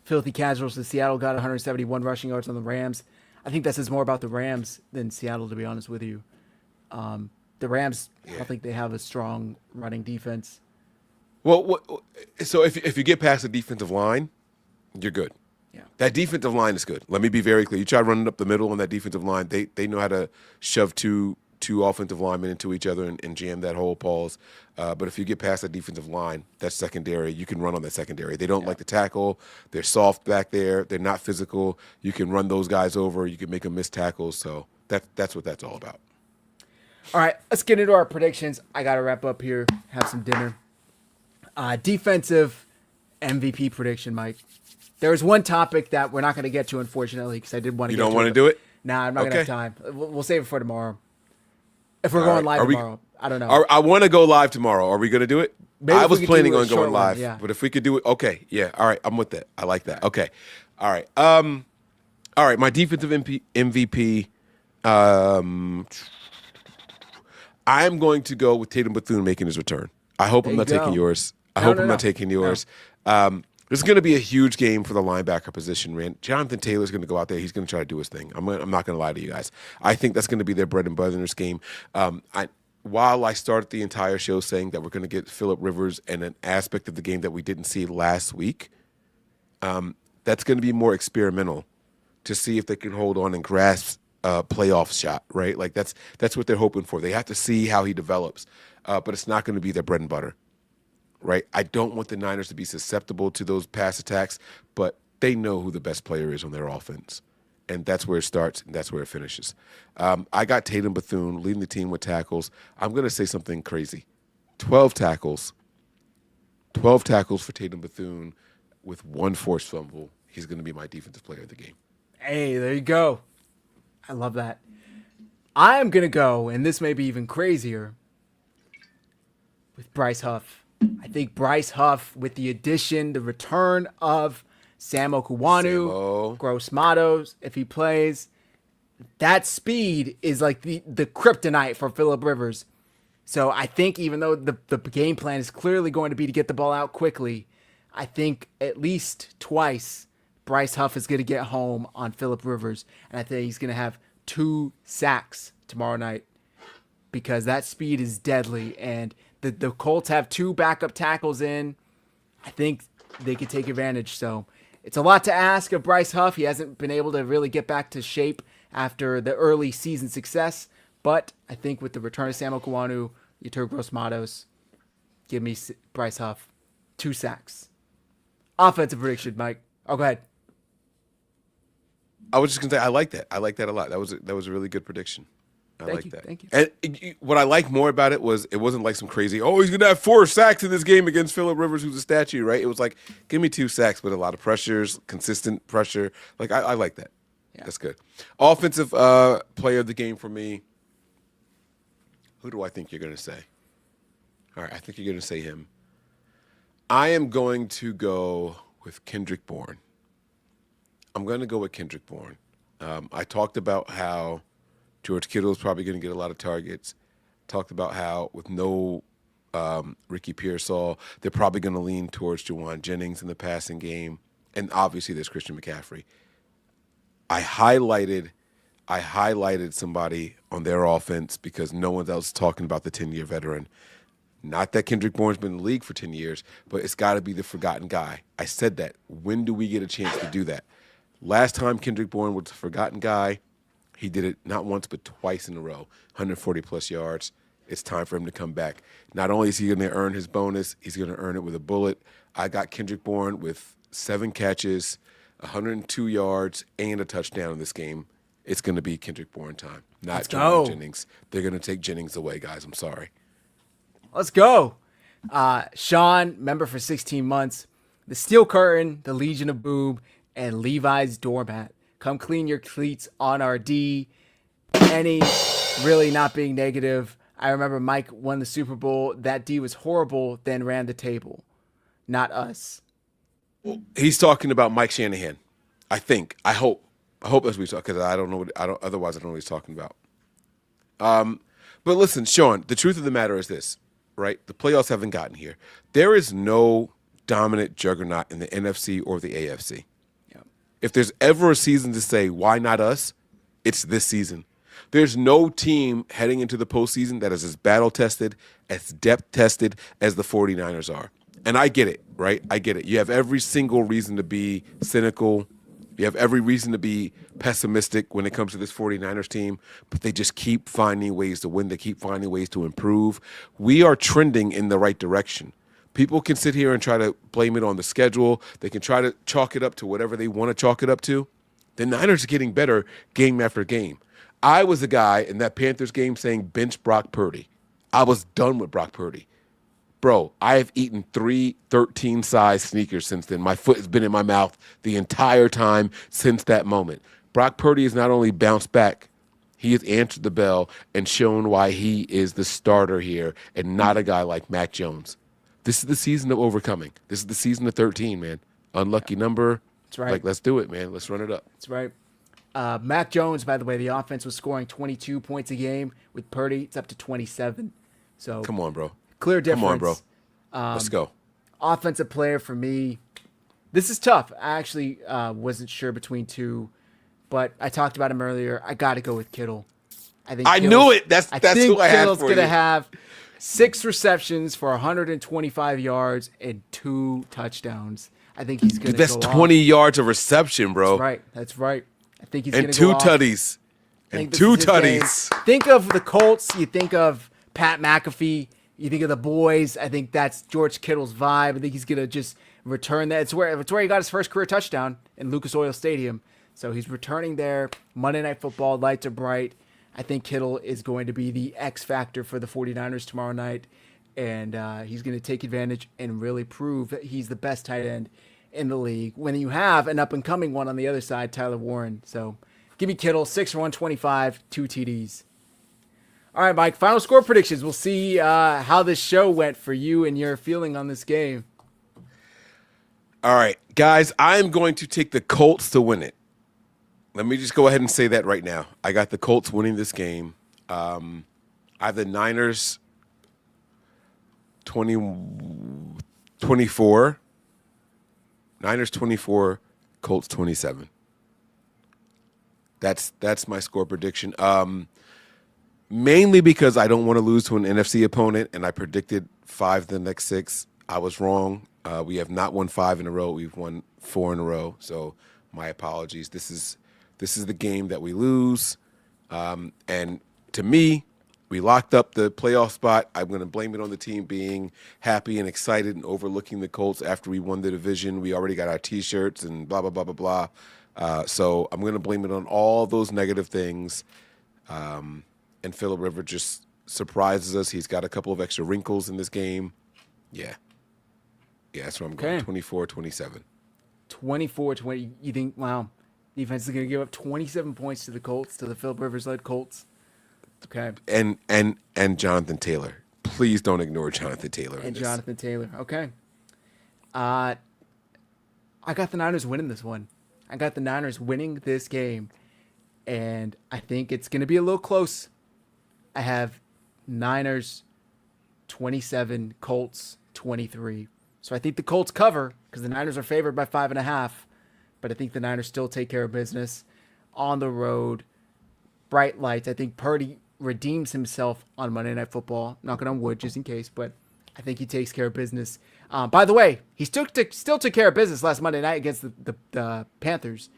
Filthy casuals. Seattle got 171 rushing yards on the Rams. I think that says more about the Rams than Seattle, to be honest with you. The Rams, I don't think they have a strong running defense. Well, so if you get past the defensive line, you're good. Yeah. That defensive line is good. Let me be very clear. You try running up the middle on that defensive line, they know how to shove two offensive linemen into each other and jam that hole, Pauls. But if you get past that defensive line, that secondary, you can run on that secondary. They don't like to tackle. They're soft back there. They're not physical. You can run those guys over. You can make them miss tackles. So that's what that's all about. All right, let's get into our predictions. I got to wrap up here, have some dinner. Defensive MVP prediction, Mike. There was one topic that we're not going to get to, unfortunately, because I did want to get to it. You don't want to do it? Nah, I'm not going to have time. We'll save it for tomorrow. If we're going live tomorrow, I don't know. I want to go live tomorrow. Are we going to do it? Maybe I was planning on going live, live, but if we could do it, okay, yeah, all right, I'm with that. I like that. Okay, all right. All right, my defensive MVP. I'm going to go with Tatum Bethune making his return. I hope I'm not taking yours. I hope I'm not taking yours. This is going to be a huge game for the linebacker position, man. Jonathan Taylor's going to go out there. He's going to try to do his thing. I'm not going to lie to you guys. I think that's going to be their bread and butter in this game. While I started the entire show saying that we're going to get Phillip Rivers and an aspect of the game that we didn't see last week, that's going to be more experimental to see if they can hold on and grasp a playoff shot, right? Like that's what they're hoping for. They have to see how he develops, but it's not going to be their bread and butter. Right, I don't want the Niners to be susceptible to those pass attacks, but they know who the best player is on their offense, and that's where it starts and that's where it finishes. I got Tatum Bethune leading the team with tackles. I'm going to say something crazy: 12 tackles for Tatum Bethune with 1 forced fumble. He's going to be my defensive player of the game. Hey, there you go. I love that. I am going to go, and this may be even crazier, with Bryce Huff. I think Bryce Huff, with the addition, the return of Sam Okuwanu, Gross Matos, if he plays, that speed is like the kryptonite for Phillip Rivers. So I think even though the game plan is clearly going to be to get the ball out quickly, I think at least twice Bryce Huff is going to get home on Phillip Rivers. And I think he's going to have 2 sacks tomorrow night because that speed is deadly. And the Colts have 2 backup tackles in. I think they could take advantage. So it's a lot to ask of Bryce Huff. He hasn't been able to really get back to shape after the early season success. But I think with the return of Sam Okuwanu, Yetur Gross-Matos, give me Bryce Huff 2 sacks. Offensive prediction, Mike. Oh, go ahead. I was just going to say, I like that. I like that a lot. That was a really good prediction. I like that. Thank you. And what I like more about it was it wasn't like some crazy, he's going to have 4 sacks in this game against Phillip Rivers, who's a statue, right? It was like, give me 2 sacks, but a lot of pressures, consistent pressure. Like, I like that. Yeah. That's good. Offensive player of the game for me, who do I think you're going to say? All right, I think you're going to say him. I am going to go with Kendrick Bourne. I'm going to go with Kendrick Bourne. I talked about how George Kittle is probably going to get a lot of targets. Talked about how with no Ricky Pearsall, they're probably going to lean towards Juwan Jennings in the passing game. And obviously there's Christian McCaffrey. I highlighted somebody on their offense because no one else is talking about the 10-year veteran. Not that Kendrick Bourne's been in the league for 10 years, but it's got to be the forgotten guy. I said that. When do we get a chance to do that? Last time Kendrick Bourne was a forgotten guy, he did it not once but twice in a row, 140-plus yards. It's time for him to come back. Not only is he going to earn his bonus, he's going to earn it with a bullet. I got Kendrick Bourne with 7 catches, 102 yards, and a touchdown in this game. It's going to be Kendrick Bourne time, not Jawan Jennings. They're going to take Jennings away, guys. I'm sorry. Let's go. Sean, member for 16 months. The Steel Curtain, the Legion of Boom, and Levi's Doormat. Come clean your cleats on our D. Any really not being negative. I remember Mike won the Super Bowl. That D was horrible, then ran the table. Not us. He's talking about Mike Shanahan. I think. I hope that's what he's talking, because I don't know. Otherwise, I don't know what he's talking about. But listen, Sean, the truth of the matter is this, right? The playoffs haven't gotten here. There is no dominant juggernaut in the NFC or the AFC. Yeah. If there's ever a season to say, why not us? It's this season. There's no team heading into the postseason that is as battle-tested, as depth-tested as the 49ers are. And I get it, right? I get it. You have every single reason to be cynical. You have every reason to be pessimistic when it comes to this 49ers team, but they just keep finding ways to win. They keep finding ways to improve. We are trending in the right direction. People can sit here and try to blame it on the schedule. They can try to chalk it up to whatever they want to chalk it up to. The Niners are getting better game after game. I was the guy in that Panthers game saying bench Brock Purdy. I was done with Brock Purdy. Bro, I have eaten 3 13-size sneakers since then. My foot has been in my mouth the entire time since that moment. Brock Purdy has not only bounced back, he has answered the bell and shown why he is the starter here and not a guy like Mac Jones. This is the season of overcoming. This is the season of 13, man. Unlucky number. That's right. Like, let's do it, man. Let's run it up. That's right. Mac Jones, by the way, the offense was scoring 22 points a game. With Purdy, it's up to 27. So come on, bro. Clear difference. Come on, bro. Let's go. Offensive player for me. This is tough. I actually wasn't sure between two, but I talked about him earlier. I got to go with Kittle. I knew it. That's who I had for you. Kittle's going to have 6 receptions for 125 yards and 2 touchdowns. I think he's going to go That's 20 yards of reception, bro. That's right. I think he's going to go go off. And 2 tutties. And 2 tutties. Think of the Colts. You think of Pat McAfee. You think of the boys. I think that's George Kittle's vibe. I think he's going to just return that. It's where he got his first career touchdown in Lucas Oil Stadium. So he's returning there. Monday Night Football, lights are bright. I think Kittle is going to be the X factor for the 49ers tomorrow night. And he's going to take advantage and really prove that he's the best tight end in the league when you have an up-and-coming one on the other side, Tyler Warren. So give me Kittle, 6 for 125, 2 TDs. All right, Mike, final score predictions. We'll see how this show went for you and your feeling on this game. All right, guys, I'm going to take the Colts to win it. Let me just go ahead and say that right now. I got the Colts winning this game. I have the Niners 24. Niners 24, Colts 27. That's my score prediction. Mainly because I don't want to lose to an NFC opponent, and I predicted 5 the next 6. I was wrong. We have not won 5 in a row. We've won 4 in a row. So my apologies. This is the game that we lose. And to me, we locked up the playoff spot. I'm going to blame it on the team being happy and excited and overlooking the Colts after we won the division. We already got our T-shirts and blah, blah, blah, blah, blah. So I'm going to blame it on all those negative things. And Phillip Rivers just surprises us. He's got a couple of extra wrinkles in this game. Yeah, that's where I'm going. 24-27. 24-20. You think, wow, defense is going to give up 27 points to the Colts, to the Phillip Rivers-led Colts. Okay. And Jonathan Taylor. Please don't ignore Jonathan Taylor. And Jonathan Taylor. Okay. I got the Niners winning this one. I got the Niners winning this game. And I think it's going to be a little close. I have Niners 27, Colts 23. So I think the Colts cover because the Niners are favored by 5.5. But I think the Niners still take care of business on the road. Bright lights. I think Purdy redeems himself on Monday Night Football. Knocking on wood just in case, but I think he takes care of business. By the way, he still took care of business last Monday night against the Panthers.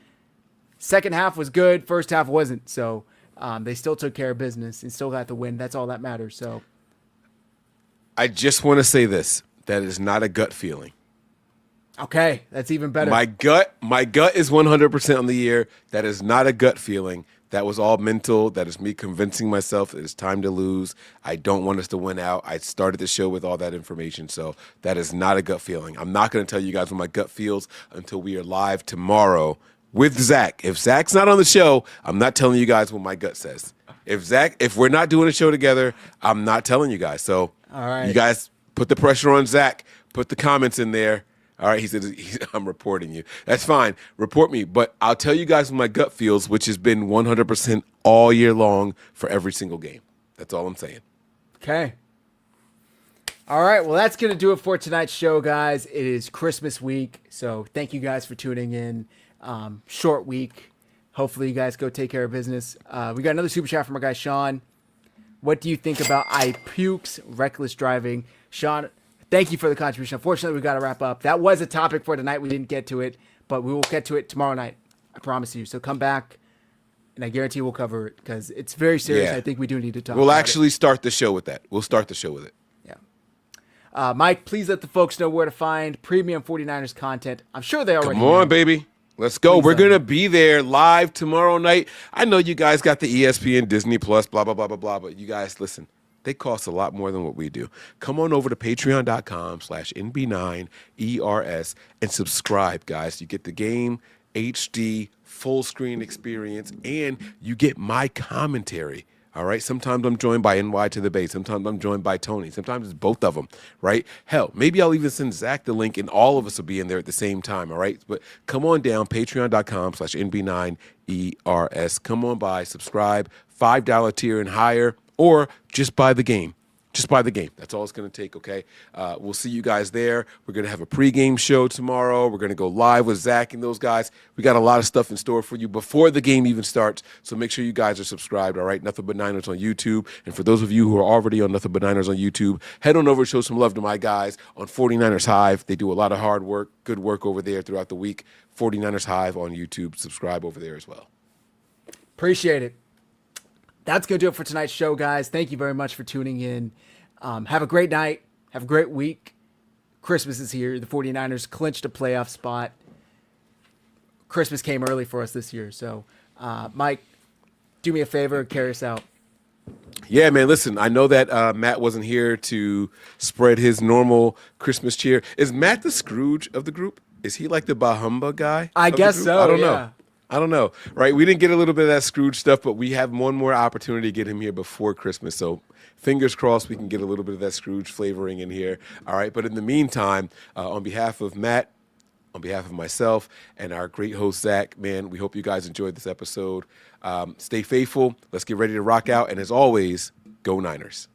Second half was good. First half wasn't. So they still took care of business and still got the win. That's all that matters. So I just want to say this. That is not a gut feeling. Okay, that's even better. My gut is 100% on the year. That is not a gut feeling. That was all mental. That is me convincing myself it is time to lose. I don't want us to win out. I started the show with all that information, so that is not a gut feeling. I'm not going to tell you guys what my gut feels until we are live tomorrow with Zach. If Zach's not on the show, I'm not telling you guys what my gut says. If we're not doing a show together, I'm not telling you guys. So all right. You guys put the pressure on Zach. Put the comments in there. All right, he said, I'm reporting you. That's fine. Report me. But I'll tell you guys what my gut feels, which has been 100% all year long for every single game. That's all I'm saying. Okay. All right, well, that's going to do it for tonight's show, guys. It is Christmas week, so thank you guys for tuning in. Short week. Hopefully you guys go take care of business. We got another super chat from our guy, Sean. What do you think about iPuke's reckless driving? Sean, thank you for the contribution. Unfortunately, we got to wrap up. That was a topic for tonight. We didn't get to it, but we will get to it tomorrow night. I promise you. So come back, and I guarantee we'll cover it because it's very serious. Yeah. I think we do need to talk We'll about actually it. start the show with that. We'll start the show with it. Yeah. Mike, please let the folks know where to find premium 49ers content. I'm sure they already Come on, know. baby. Let's go. Please We're going to be there live tomorrow night. I know you guys got the ESPN, Disney Plus, blah, blah, blah, blah, blah, but you guys, listen. They cost a lot more than what we do. Come on over to patreon.com/NB9ERS and subscribe, guys. You get the game, HD, full screen experience, and you get my commentary. All right. Sometimes I'm joined by NY to the Bay. Sometimes I'm joined by Tony. Sometimes it's both of them. Right. Hell, maybe I'll even send Zach the link and all of us will be in there at the same time. All right. But come on down, patreon.com/NB9ERS. Come on by, subscribe, $5 tier and higher. Or just buy the game. Just buy the game. That's all it's going to take, okay? We'll see you guys there. We're going to have a pregame show tomorrow. We're going to go live with Zach and those guys. We got a lot of stuff in store for you before the game even starts, so make sure you guys are subscribed, all right? Nothing But Niners on YouTube. And for those of you who are already on Nothing But Niners on YouTube, head on over and show some love to my guys on 49ers Hive. They do a lot of hard work, good work over there throughout the week. 49ers Hive on YouTube. Subscribe over there as well. Appreciate it. That's going to do it for tonight's show, guys. Thank you very much for tuning in. Have a great night. Have a great week. Christmas is here. The 49ers clinched a playoff spot. Christmas came early for us this year. So, Mike, do me a favor. Carry us out. Yeah, man, listen, I know that Matt wasn't here to spread his normal Christmas cheer. Is Matt the Scrooge of the group? Is he like the Bahumba guy? I guess so, I don't yeah. know. I don't know, right? We didn't get a little bit of that Scrooge stuff, but we have one more opportunity to get him here before Christmas. So fingers crossed we can get a little bit of that Scrooge flavoring in here. All right, but in the meantime, on behalf of Matt, on behalf of myself, and our great host, Zach, man, we hope you guys enjoyed this episode. Stay faithful. Let's get ready to rock out. And as always, go Niners.